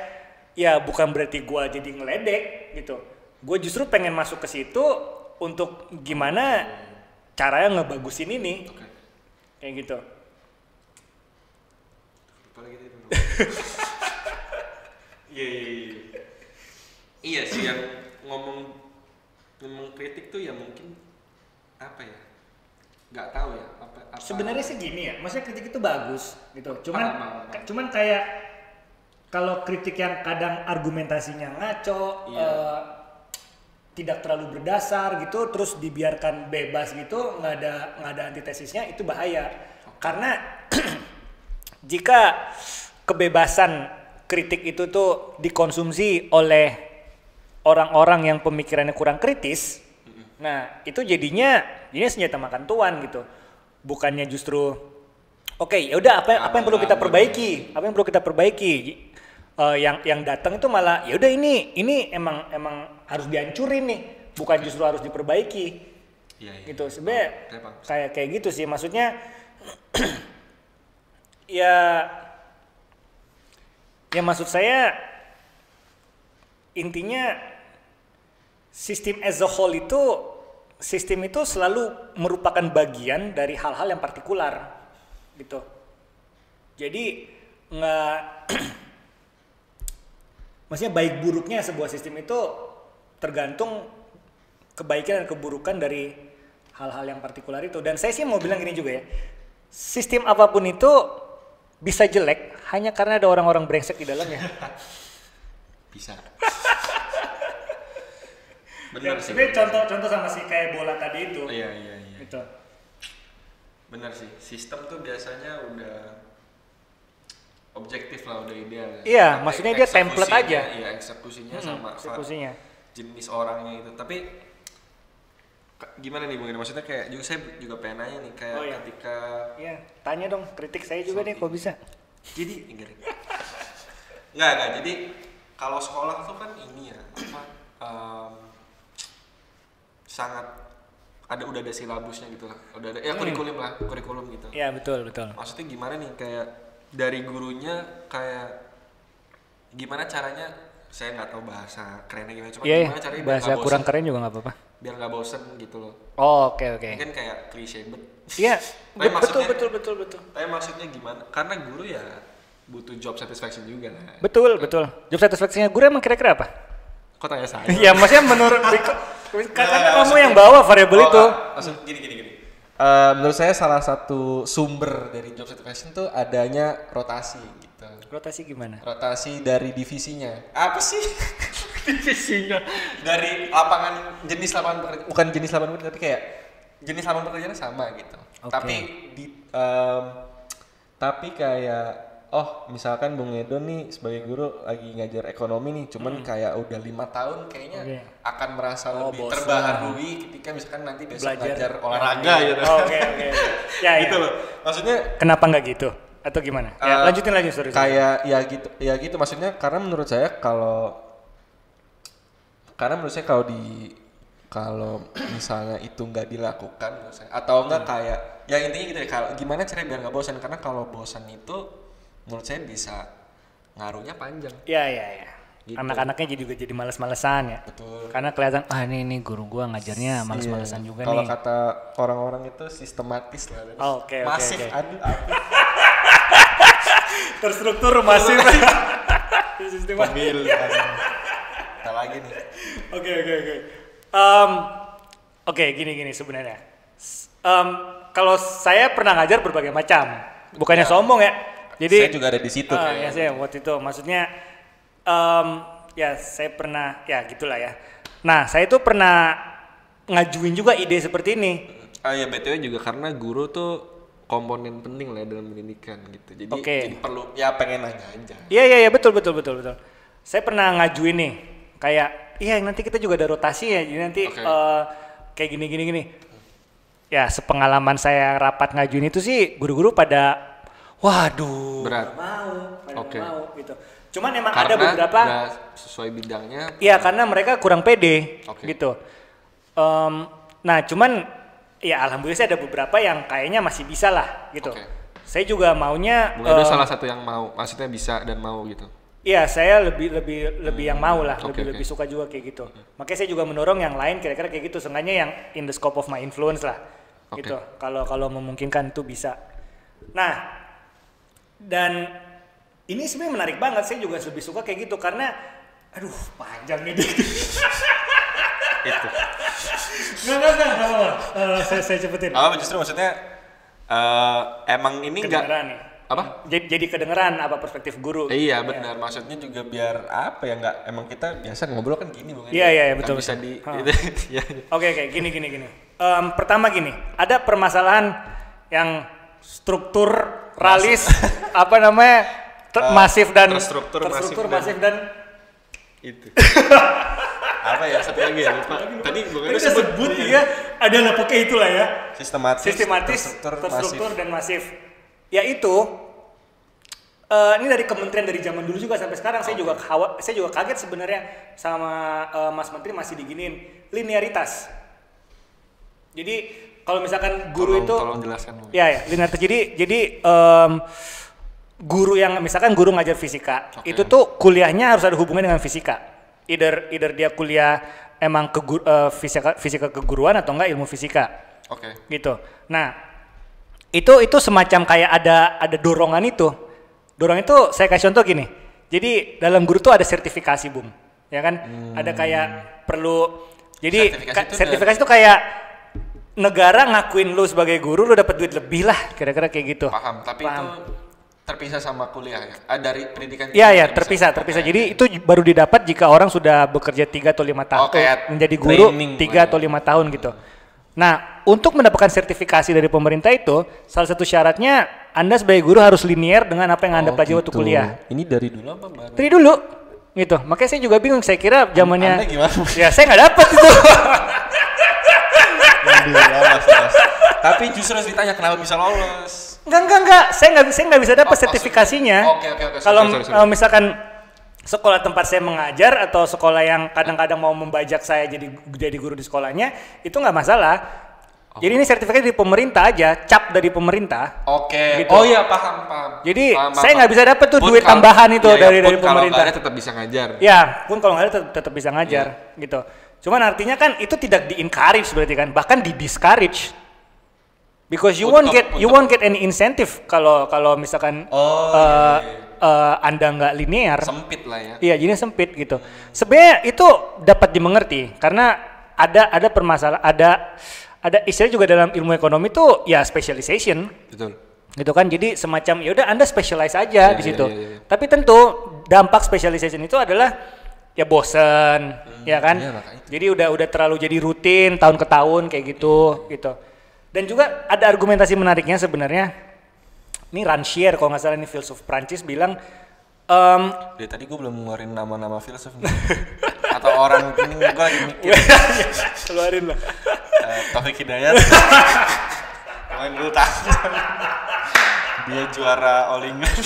ya bukan berarti gua jadi ngeledek gitu. Gue justru pengen masuk ke situ untuk gimana caranya ngebagusin ini. Kayak gitu. Iya sih, yang ngomong kritik tuh ya mungkin apa ya, nggak tahu ya apa. Sebenarnya sih gini ya, maksudnya kritik itu bagus gitu. Cuman kayak kalau kritik yang kadang argumentasinya ngaco, tidak terlalu berdasar gitu, terus dibiarkan bebas gitu, nggak ada antitesisnya, itu bahaya. Karena jika kebebasan kritik itu tuh dikonsumsi oleh orang-orang yang pemikirannya kurang kritis, nah itu jadinya senjata makan tuan gitu. Bukannya justru ya udah apa yang perlu kita perbaiki, yang datang itu malah ya udah ini emang harus dihancurin nih, bukan justru harus diperbaiki. Gitu sebenarnya kayak gitu sih, maksudnya ya maksud saya intinya sistem as a whole sistem itu selalu merupakan bagian dari hal-hal yang partikular gitu. Jadi nggak maksudnya baik buruknya sebuah sistem itu tergantung kebaikan dan keburukan dari hal-hal yang partikular itu. Dan saya sih mau bilang gini juga ya, sistem apapun itu bisa jelek hanya karena ada orang-orang brengsek di dalamnya. Bisa. Benar sih. Contoh sama si kayak bola tadi itu. Iya. Gitu. Benar sih. Sistem tuh biasanya udah objektif lah, udah ideal. Iya, maksudnya dia template aja. Iya, eksekusinya sama jenis orangnya itu. Tapi gimana nih Bung? Maksudnya kayak saya juga pengen nanya nih kayak ketika tanya dong, kritik saya juga deh kok bisa. Jadi enggak. Jadi kalau sekolah tuh kan ini ya sangat udah ada silabusnya gitu lah, udah ada ya kurikulum gitu. Iya betul. Maksudnya gimana nih, kayak dari gurunya kayak gimana caranya, saya nggak tahu bahasa kerennya gimana, cuma gimana caranya bahasa biar kurang keren juga nggak apa-apa. Biar nggak bosen gitu loh. Oh, oke. Mungkin kayak klise bet. Iya, betul. Tapi maksudnya gimana? Karena guru ya butuh job satisfaction juga lah. Betul. Job satisfaction-nya guru emang kira-kira apa? Kok tanya saya? Iya, maksudnya menurut katanya kamu yang bawa variabel itu. Maksud gini. Menurut saya salah satu sumber dari job satisfaction tuh adanya rotasi gitu. Rotasi gimana? Rotasi dari divisinya. Apa sih? Divisinya. Dari lapangan jenis lapangan pekerjaan, bukan jenis lapangan pekerjaan, tapi kayak jenis lapangan pekerjaannya sama gitu. Okay. Tapi kayak misalkan Bung Edo nih sebagai guru lagi ngajar ekonomi nih, cuman kayak udah 5 tahun kayaknya akan merasa lebih bosan. terbaharui ketika misalkan nanti besok ngajar olahraga gitu. Oke. Ya gitu loh. Maksudnya kenapa nggak gitu? Atau gimana? Ya, lanjutin sorry. Kayak ya gitu maksudnya, karena menurut saya kalau misalnya itu nggak dilakukan atau enggak kayak ya intinya gitu ya, kalau gimana caranya biar nggak bosan, karena kalau bosan itu menurut saya bisa ngaruhnya panjang. Iya. Gitu. Anak-anaknya jadi malas-malesan ya. Betul. Karena kelihatan ini guru gua ngajarnya malas-malesan juga Kalau nih. Kalau kata orang-orang itu sistematis lah. Oke. Masif aduh. Terstruktur masif. Sistem pemil. Kita lagi nih. Oke, gini sebenarnya. Kalau saya pernah ngajar berbagai macam, bukannya sombong ya. Jadi saya juga ada di situ. Ya saya waktu itu, maksudnya ya saya pernah ya gitulah ya. Nah saya tuh pernah ngajuin juga ide seperti ini. Ya BTW juga karena guru tuh komponen penting lah dalam pendidikan gitu. Jadi perlu ya pengen nanya aja. Iya betul. Saya pernah ngajuin nih kayak nanti kita juga ada rotasi ya. Jadi nanti kayak gini. Ya sepengalaman saya rapat ngajuin itu sih guru-guru pada waduh berat. Mau gitu. Cuman emang karena ada beberapa udah sesuai bidangnya. Iya karena mereka kurang pede gitu. Nah cuman ya alhamdulillah saya ada beberapa yang kayaknya masih bisa lah gitu. Saya juga maunya. Ada salah satu yang mau, maksudnya bisa dan mau gitu. Iya saya lebih yang mau lah, lebih suka juga kayak gitu. Makanya saya juga mendorong yang lain kira-kira kayak gitu, seenggaknya yang in the scope of my influence lah. Gitu. Kalau memungkinkan itu bisa. Nah dan ini sebenarnya menarik banget, saya juga lebih suka kayak gitu karena aduh panjang nih itu. Nggak. Saya cepetin. Justru maksudnya emang ini enggak apa? Jadi kedengeran apa perspektif guru. Iya benar, maksudnya juga biar apa ya, enggak emang kita biasa ngobrol kan gini Bang. Iya betul. Bisa di Oke, gini. Pertama gini, ada permasalahan yang strukturalis apa namanya? Masif dan terstruktur masif dan itu. Apa ya satu lagi ya lupa. Tadi bukan sebut ya. Ada pokoknya itulah ya. Sistematis, terstruktur dan masif. Yaitu ini dari kementerian dari zaman dulu juga sampai sekarang saya juga kaget sebenarnya sama Mas Menteri masih diginiin linearitas. Jadi kalau misalkan guru tolong jelaskan dulu. Ya linearitas. Jadi guru yang misalkan guru ngajar fisika, itu tuh kuliahnya harus ada hubungan dengan fisika. Either dia kuliah emang fisika keguruan atau enggak ilmu fisika. Gitu. Nah, itu semacam kayak ada dorongan itu. Dorongan itu saya kasih contoh gini. Jadi dalam guru tuh ada sertifikasi, Bung. Ya kan? Ada kayak perlu sertifikasi itu kayak negara ngakuin lu sebagai guru, lu dapat duit lebih lah, kira-kira kayak gitu. Paham, tapi itu terpisah sama kuliah ya? Dari pendidikan? Iya, terpisah. Jadi itu baru didapat jika orang sudah bekerja 3 atau 5 tahun. Menjadi guru 3 atau 5 tahun gitu. Nah, untuk mendapatkan sertifikasi dari pemerintah itu, salah satu syaratnya Anda sebagai guru harus linear dengan apa yang Anda pelajari waktu kuliah. Ini dari dulu apa baru? Dari dulu. Gitu. Makanya saya juga bingung, saya kira zamannya Anda gimana? Ya, saya nggak dapat itu. Tapi justru harus ditanya kenapa bisa lolos. Enggak. Saya nggak bisa dapat sertifikasinya. Oke. Kalau misalkan sekolah tempat saya mengajar atau sekolah yang kadang-kadang mau membajak saya jadi guru di sekolahnya, itu nggak masalah. Jadi ini sertifikat dari pemerintah aja, cap dari pemerintah. Oke. Gitu. Oh iya, paham. Jadi paham, saya nggak bisa dapat tuh Pun duit kalau- tambahan itu iya, dari pun pemerintah. Kalau nggak ada tetap bisa ngajar. Ya, pun kalau nggak ada tetap bisa ngajar gitu. Cuman artinya kan itu tidak di-encourage berarti kan, bahkan di-discourage. Because you won't get any incentive kalau misalkan Anda nggak linear. Sempit lah ya. Iya, jadi sempit gitu. Sebenarnya itu dapat dimengerti karena ada permasalahan, ada istilah juga dalam ilmu ekonomi tuh ya specialization. Betul. Gitu kan, jadi semacam ya udah Anda specialize aja di situ. Iya. Tapi tentu dampak specialization itu adalah ya bosen, ya kan? Iya, makanya. Jadi udah terlalu jadi rutin tahun ke tahun kayak gitu. Dan juga ada argumentasi menariknya sebenarnya. Ini Rancière kalau nggak salah, ini filsuf Prancis bilang Dari tadi gue belum ngeluarin nama-nama filsuf nih. Atau orang ini gue lagi mikir. keluarin lah. Taufik Hidayat. Main bulu tangkis. Dia juara Olingan.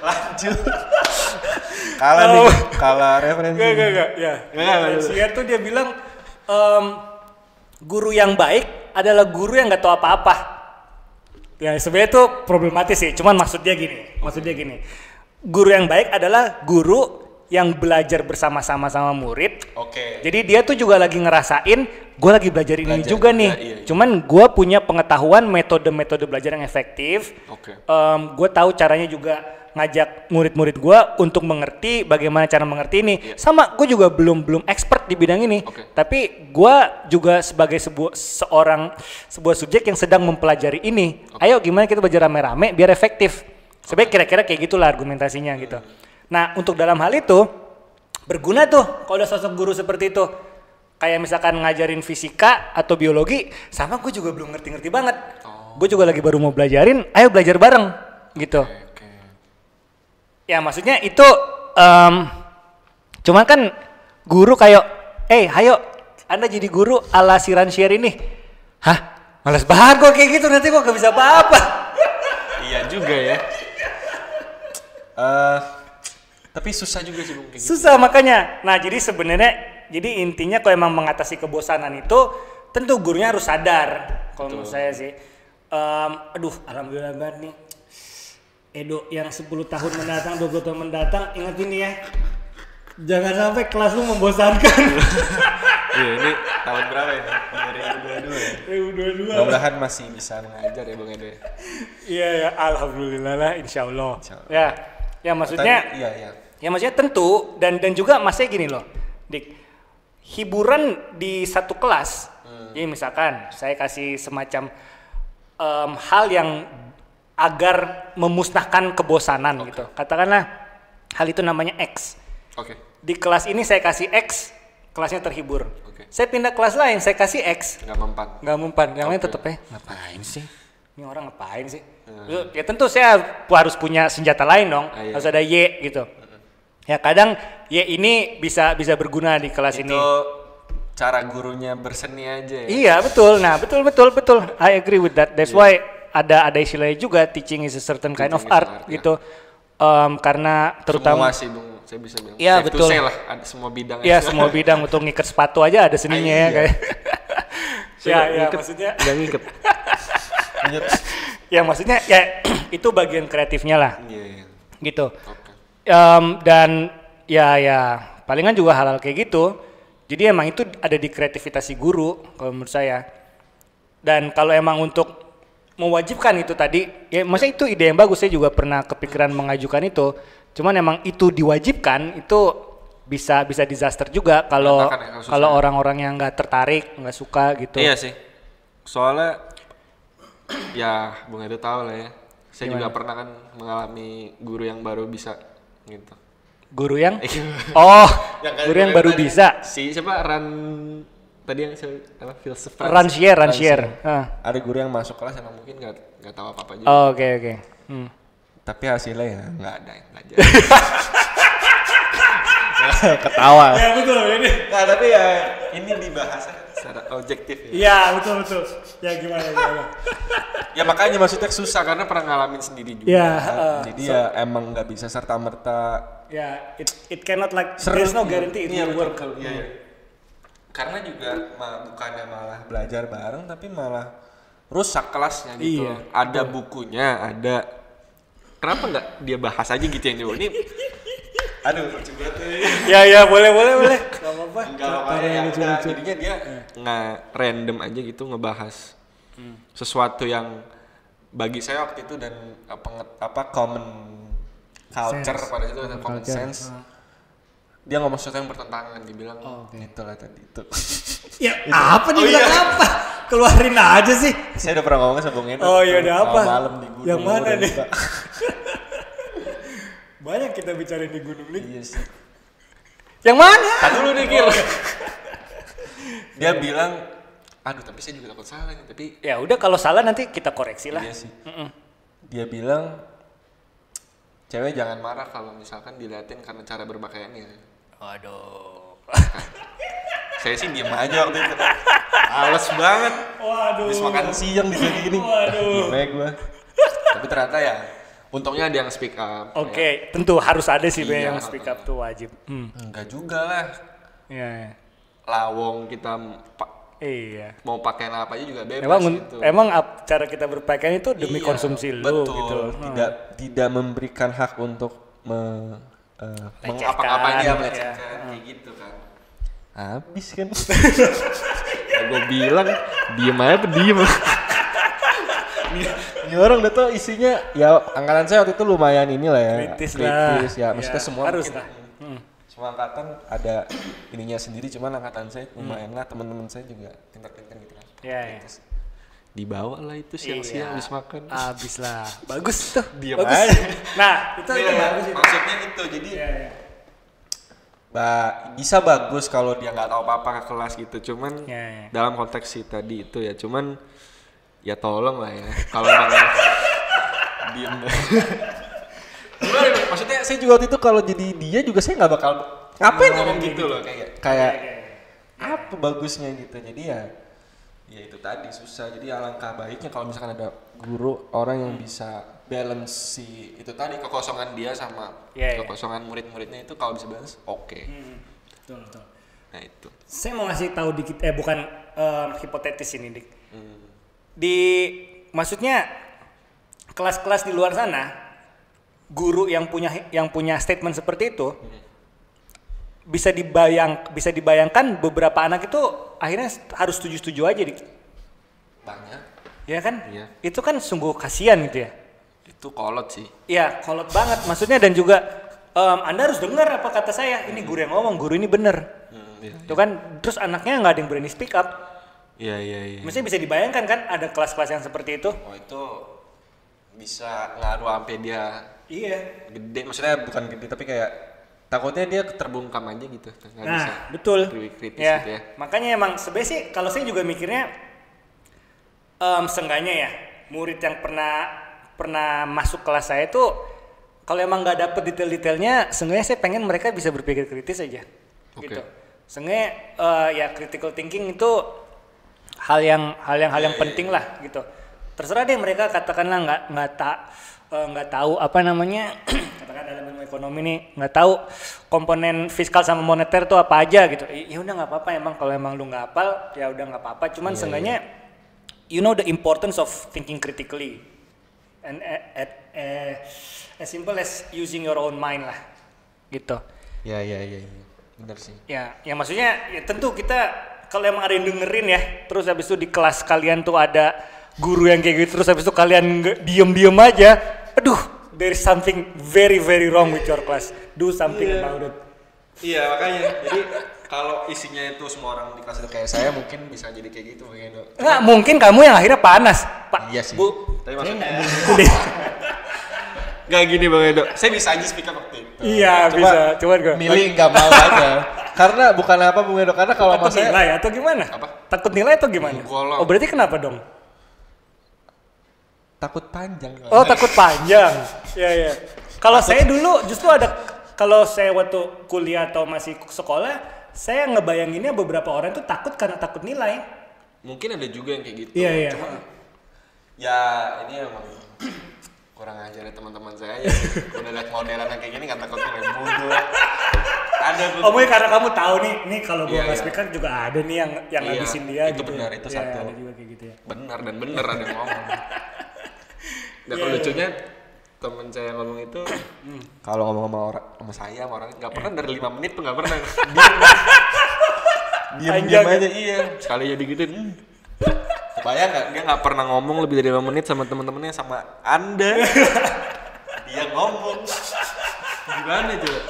Lanjut. Kalah nih, kalah referensi. Enggak. Ya. Rancière tuh dia bilang guru yang baik adalah guru yang nggak tahu apa-apa. Ya sebenarnya itu problematis sih. Cuman maksudnya gini. Guru yang baik adalah guru yang belajar bersama-sama sama murid. Oke. Jadi dia tuh juga lagi ngerasain, gue lagi belajar ini juga nih. Iya. Cuman gue punya pengetahuan metode-metode belajar yang efektif. Oke. Gue tahu caranya juga ngajak murid-murid gue untuk mengerti bagaimana cara mengerti ini. Sama gue juga belum expert di bidang ini. Oke. Tapi gue juga sebagai sebuah subjek yang sedang mempelajari ini. Ayo gimana kita belajar rame-rame biar efektif. Sebenarnya kira-kira kayak gitulah argumentasinya gitu. Nah, untuk dalam hal itu berguna tuh kalau ada sosok guru seperti itu. Kayak misalkan ngajarin fisika atau biologi, sama gue juga belum ngerti-ngerti banget. Gue juga lagi baru mau belajarin, ayo belajar bareng gitu. Oke. Ya maksudnya itu cuman kan guru kayak ayo Anda jadi guru ala si Rancière ini. Hah? Males banget gue kayak gitu, nanti gue gak bisa apa-apa. Iya juga ya. Tapi susah juga sih Bung kayak gitu. Susah makanya. Nah jadi sebenarnya, jadi intinya kalau emang mengatasi kebosanan itu, tentu gurunya harus sadar. Kalau menurut saya sih, alhamdulillah banget nih. Edo yang 10 tahun mendatang, 20 tahun mendatang, ingat ini ya. Jangan sampai kelas lu membosankan. Iya, ini tahun berapa ini? 2022 ya? 2022. Mudah-mudahan masih bisa mengajar ya Bung Edo ya. Iya ya, alhamdulillah lah, insya Allah. Insyaallah. Ya maksudnya, Iya. ya maksudnya tentu dan juga masnya gini loh, Dik. Hiburan di satu kelas, jadi misalkan saya kasih semacam hal yang agar memusnahkan kebosanan gitu. Katakanlah hal itu namanya X. Oke. Di kelas ini saya kasih X, kelasnya terhibur. Oke. Saya pindah kelas lain, saya kasih X, Nggak mempan. nggak mempan. Yang lain Oke. tetep ngapain sih? Ini orang ngapain sih? Ya tentu saya harus punya senjata lain dong, Iya. harus ada Y gitu. Ya kadang Y ini bisa berguna di kelas ini. Itu cara gurunya berseni aja ya. Iya betul. Nah betul. I agree with that. That's why ada istilahnya juga teaching is a certain kind of Teaching is art art, gitu. Karena terutama semua sih Bung, saya bisa bilang. Iya, Safe to betul. say lah, ada semua bidang. ya semua bidang untuk ngikat sepatu aja ada seninya ya Iya. kayak. Saya ngiket, maksudnya. nggak ngiket. Lanjut. Ya maksudnya ya itu bagian kreatifnya lah Iya. gitu. Oke. Dan ya palingan juga hal-hal kayak gitu. Jadi emang itu ada di kreativitas si guru kalau menurut saya. Dan kalau emang untuk mewajibkan itu tadi, ya maksudnya itu ide yang bagus. Saya juga pernah kepikiran mengajukan itu. Cuman emang itu diwajibkan itu bisa disaster juga kalau Berantakan ya, kalau orang-orang yang nggak tertarik, nggak suka gitu. Iya sih. Soalnya ya Bung Edo tahu lah ya. Saya juga pernah kan mengalami guru yang baru bisa gitu. Guru yang Yang kayak guru yang baru tadi. bisa. Si siapa tadi yang saya filsuf Rancière. Ada guru yang masuk kelas emang mungkin nggak tahu apa-apa juga. Oh, oke. Tapi hasilnya ya nggak ada yang belajar. Ketawa. Ya betul ini. Nah tapi ya ini dibahas secara objektif ya. Iya betul. Ya gimana. Ya makanya maksudnya susah karena pernah ngalamin sendiri juga. Jadi ya emang nggak bisa serta merta. Ya, it cannot like there's no guarantee it will work. Iya. Karena juga bukannya malah belajar bareng tapi malah rusak kelasnya gitu. Iya. Ada bukunya, ada. Kenapa nggak dia bahas aja gitu yang dia ini? Aduh, lucu banget. Ya, boleh. Gak apa-apa. Jadinya dia nge-random aja gitu ngebahas sesuatu yang bagi saya waktu itu dan common culture pada itu dan common sense. Dia ngomong sesuatu yang bertentangan, dibilang itulah tadi itu. Ya, apa nih bilang apa? Keluarin aja sih. Saya udah pernah ngomong sama Bung Edo. Oh iya, udah apa? Malam di gunung. Yang mana nih? Banyak kita bicara di gunung nih. Iya sih. Yang mana? Kan dulu nih, Gil. Dia bilang, aduh tapi saya juga takut salah nih, tapi ya udah kalau salah nanti kita koreksi lah. Iya sih. Dia bilang cewek jangan marah kalau misalkan diliatin karena cara berpakaiannya. Waduh. Saya sih diem aja waktu itu. Males banget. Waduh. Habis makan siang di sini gini. Waduh. Gimana gua. Tapi ternyata ya untungnya ada yang speak up. Oke, tentu harus ada sih Iya, yang speak up tuh wajib. Enggak juga lah. Iya. Lawong kita Iya. mau pakaian apa aja juga bebas gitu. Emang cara kita berpakaian itu demi Iya, konsumsi lu betul. gitu. Tidak memberikan hak untuk mengapa-ngapain dia melecehkan kayak gitu kan. Habis kan. Ya gue bilang diem aja diem. Ini orang udah tau isinya ya angkatan saya waktu itu lumayan inilah ya. Kritis ya. Maksudnya semua harus mungkin, lah. semua angkatan ada ininya sendiri, cuman angkatan saya lumayan lah, teman-teman saya juga pintar-pintar gitu kan. Iya. Dibawa lah itu siang-siang habis makan. Abis lah. Bagus tuh. Diam bagus. aja. Nah, itu bagus itu. Maksudnya itu jadi bisa bagus kalau dia nggak tahu apa-apa ke kelas gitu. Cuman dalam konteks si tadi itu ya, cuman ya tolong lah ya. Kalau emang diem. Gimana? Maksudnya saya juga waktu itu kalau jadi dia juga saya nggak bakal ngapain ngomong gitu loh kayak apa bagusnya gitu. Jadi ya itu tadi susah. Jadi alangkah baiknya kalau misalkan ada guru orang yang bisa balance si itu tadi kekosongan dia sama kekosongan murid-muridnya itu kalau bisa balance oke. Betul. Nah itu. Saya mau ngasih tahu dikit bukan hipotetis ini Dik. Maksudnya kelas-kelas di luar sana guru yang punya statement seperti itu bisa dibayangkan beberapa anak itu akhirnya harus setuju aja Dik. Banyak. Ya kan? Iya. Itu kan sungguh kasihan gitu ya. Itu kolot sih. Iya, kolot banget maksudnya, dan juga Anda harus dengar apa kata saya. Ini guru yang ngomong, guru ini bener. Tuh kan, terus anaknya nggak ada yang berani speak up. Iya. Maksudnya bisa dibayangkan kan ada kelas-kelas yang seperti itu. Oh itu bisa ngaruh sampai dia gede, maksudnya bukan gede tapi kayak takutnya dia terbungkam aja gitu. Nggak bisa betul. Kritis Ya, gitu ya. makanya emang sebenarnya sih kalau saya juga mikirnya seenggaknya ya murid yang pernah masuk kelas saya itu kalau emang nggak dapet detail-detailnya, seenggaknya saya pengen mereka bisa berpikir kritis aja. Gitu. Seenggaknya ya critical thinking itu hal yang penting lah gitu. Terserah deh mereka katakanlah nggak tahu apa namanya katakan dalam ilmu ekonomi nih nggak tahu komponen fiskal sama moneter tuh apa aja gitu. Ya udah nggak apa-apa, emang kalau emang lu nggak hafal ya udah nggak apa-apa. Cuman seenggaknya you know the importance of thinking critically and as simple as using your own mind lah gitu. Iya. Benar sih. Ya maksudnya ya tentu kita kalau emang ada yang dengerin ya, terus habis itu di kelas kalian tuh ada guru yang kayak gitu, terus habis itu kalian diem aja, aduh, there is something very very wrong with your class. Do something about it. Iya makanya. Jadi kalau isinya itu semua orang di kelas itu kayak saya mungkin bisa jadi kayak gitu gitu. Nggak, mungkin kamu yang akhirnya panas, Pak. Iya sih. Bu. Tapi maksudnya nggak gini Bang Edo. Saya bisa aja speak up waktu itu. Iya bisa, cuman gue milih nggak mau aja. Karena bukan apa Bung Edo, karena kalau takut saya nilai atau gimana? Apa? Takut nilai atau gimana? Oh berarti kenapa dong? Takut panjang. Oh takut panjang. Iya. Kalau saya dulu justru ada, kalau saya waktu kuliah atau masih sekolah, saya ngebayanginnya beberapa orang tuh takut karena takut nilai. Mungkin ada juga yang kayak gitu. Iya. Ya ini emang kurang ajar ya teman-teman saya. Udah lihat modelan yang kayak gini nggak takut kayak bodoh. Ada gue. Oh mungkin karena kamu tahu nih kalau gua nggak Iya. speaker juga ada nih yang ngabisin dia itu gitu. benar, ya. itu Iya, satu. ada juga kayak gitu ya. Benar dan benar ada yang ngomong. Nah, Iya, lucunya temen saya ngomong itu kalau ngomong sama orang sama saya sama orang nggak pernah dari 5 menit tuh nggak pernah. Diam aja iya. Sekali jadi gituin. Bayang nggak dia nggak pernah ngomong lebih dari 5 menit sama teman-temannya sama Anda. Dia ngomong. Gimana coba?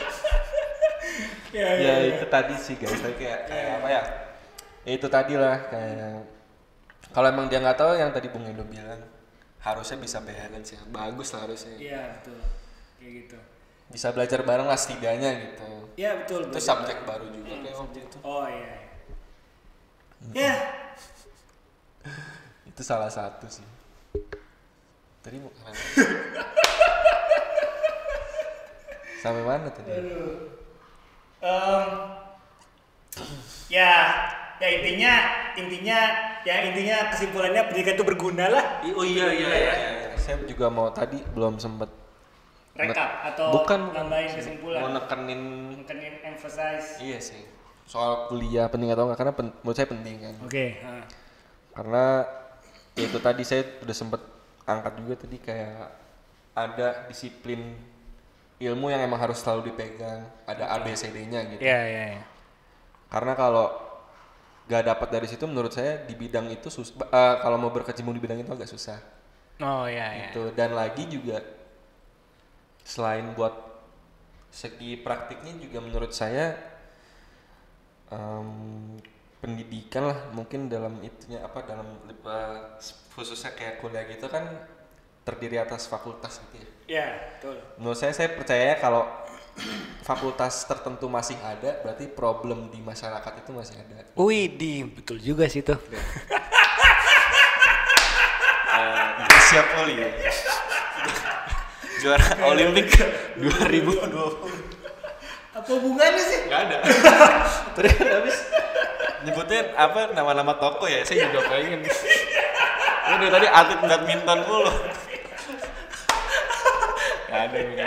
Ya itu tadi sih guys, tapi kayak apa ya? Ya itu tadi lah kayak kalau emang dia nggak tahu yang tadi Bung Edo bilang harusnya bisa balance ya, bagus lah harusnya. Iya betul, kayak gitu. Bisa belajar bareng lah setidaknya gitu. Iya betul. Itu subjek baru juga kayak waktu itu. Oh iya. Ya. Itu salah satu sih. Tadi mau kemana? Sampai mana tadi? Ya intinya kesimpulannya pendidikan itu berguna lah. Oh iya. Saya juga mau tadi belum sempet Rekap atau bukan nambahin kesimpulan. mau nekenin emphasize. iya sih soal kuliah penting atau enggak karena menurut saya penting kan. Oke. Karena ya itu tadi saya udah sempet angkat juga tadi kayak ada disiplin ilmu yang emang harus selalu dipegang, ada ABCD-nya gitu. Iya. Karena kalau gak dapat dari situ menurut saya di bidang itu kalau mau berkecimpung di bidang itu agak susah. Oh iya. Gitu. Dan lagi juga selain buat segi praktiknya juga menurut saya pendidikan lah mungkin dalam itunya apa dalam khususnya kayak kuliah gitu kan terdiri atas fakultas gitu ya. Iya, betul. Menurut saya percaya kalau fakultas tertentu masih ada berarti problem di masyarakat itu masih ada. Betul juga sih tuh. Siap Oli ya. Juara Olimpik 2020. Apa hubungannya sih? Gak ada. Tadi kan habis nyebutnya apa nama-nama toko ya, saya juga pengen. Udah tadi atlet badminton mulu. Gak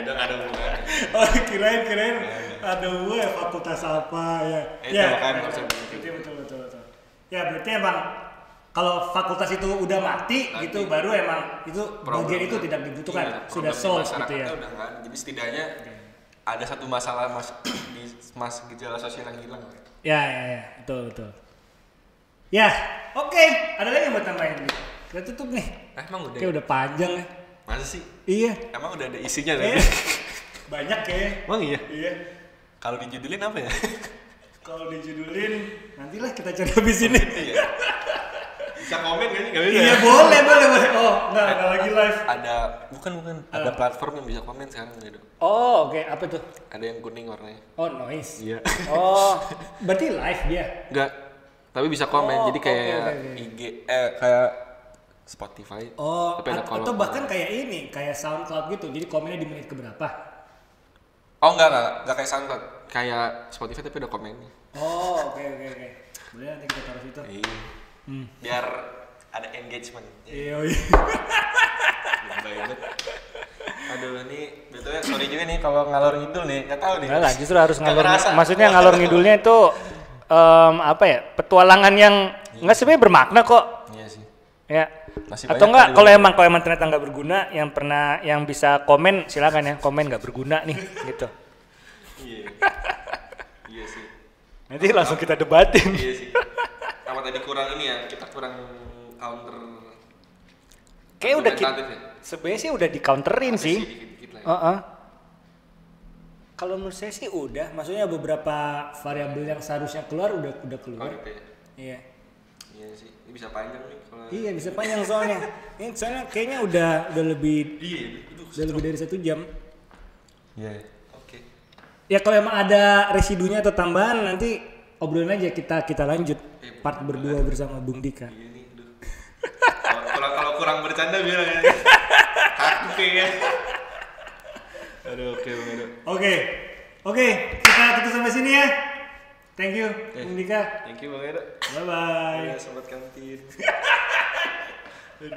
ada hubungannya. Oh kirain ada ya fakultas apa ya. Itu makanya nggak usah Betul. Ya berarti emang kalau fakultas itu udah mati gitu baru emang itu bagian itu tidak dibutuhkan, iya, sudah solve gitu ya. Udah nggak ada. Jadi setidaknya ada satu masalah di gejala sosial yang hilang. Ya, betul. Ya, oke. Ada lagi yang mau tambahin? Kita tutup nih. Emang udah? Kayak udah panjang ya. Masa sih? Iya. Emang udah ada isinya Iya. tadi? Banyak ya. Emang iya? Iya. Kalau dijudulin apa ya? Kalau dijudulin, nantilah kita cari habis ini. Iya. Bisa komen kan? Nggak bisa. Iya boleh. Oh, enggak lagi live. Ada bukan ada platform yang bisa komen sekarang gitu. Oh, oke. Apa tuh? Ada yang kuning warnanya. Oh, noise. Iya. Oh, berarti live dia. Enggak. Tapi bisa komen. Oh, jadi kayak oke. IG kayak Spotify. Oh, Tapi ada kolom. atau bahkan kayak ini, kayak SoundCloud gitu. Jadi komennya di menit keberapa? Oh enggak kayak SoundCloud. Kayak Spotify tapi ada komennya. Oh, oke. Boleh nanti kita taruh situ. Iya. Biar ada engagement. Iya. Banget. Aduh ini betulnya sorry juga nih kalau ngalor ngidul nih, nggak tahu nih. Enggak lah, justru harus Nggak ngalor. kerasa. Maksudnya ngalor ngidulnya itu apa ya? Petualangan yang enggak sebenarnya bermakna kok. Iya sih. Ya. Masih Atau banyak enggak kali kalau emang ternyata nggak berguna, yang bisa komen silakan ya, komen nggak berguna nih gitu. Iya. Iya sih. Nanti langsung kita debatin. Iya sih. Apa tadi kurang ini ya? Kita kurang counter. Kayak udah argumentatif ya? sebenarnya sih udah di counterin sih. Dikit-dikit lah ya. Kalau menurut saya sih udah, maksudnya beberapa variabel yang seharusnya keluar udah Oh keluar. gitu ya. Iya. Iya sih. Ini bisa panjang nih kalau. Iya bisa panjang soalnya. Ini soalnya kayaknya udah lebih Iya. Itu. udah lebih dari 1 jam. Iya. Oke. Ya kalau emang ada residunya atau tambahan nanti obrolin aja kita lanjut part berdua bersama Bung Dika. Iya nih. Aduh. Kalau kurang bercanda bilang ya. Kaku kayaknya. Aduh oke Bang Edo. Oke, kita sampai sini ya. Thank you, Bung Dika. Thank you Bang Edo. Bye bye. Ya, sobat kantin. Aduh.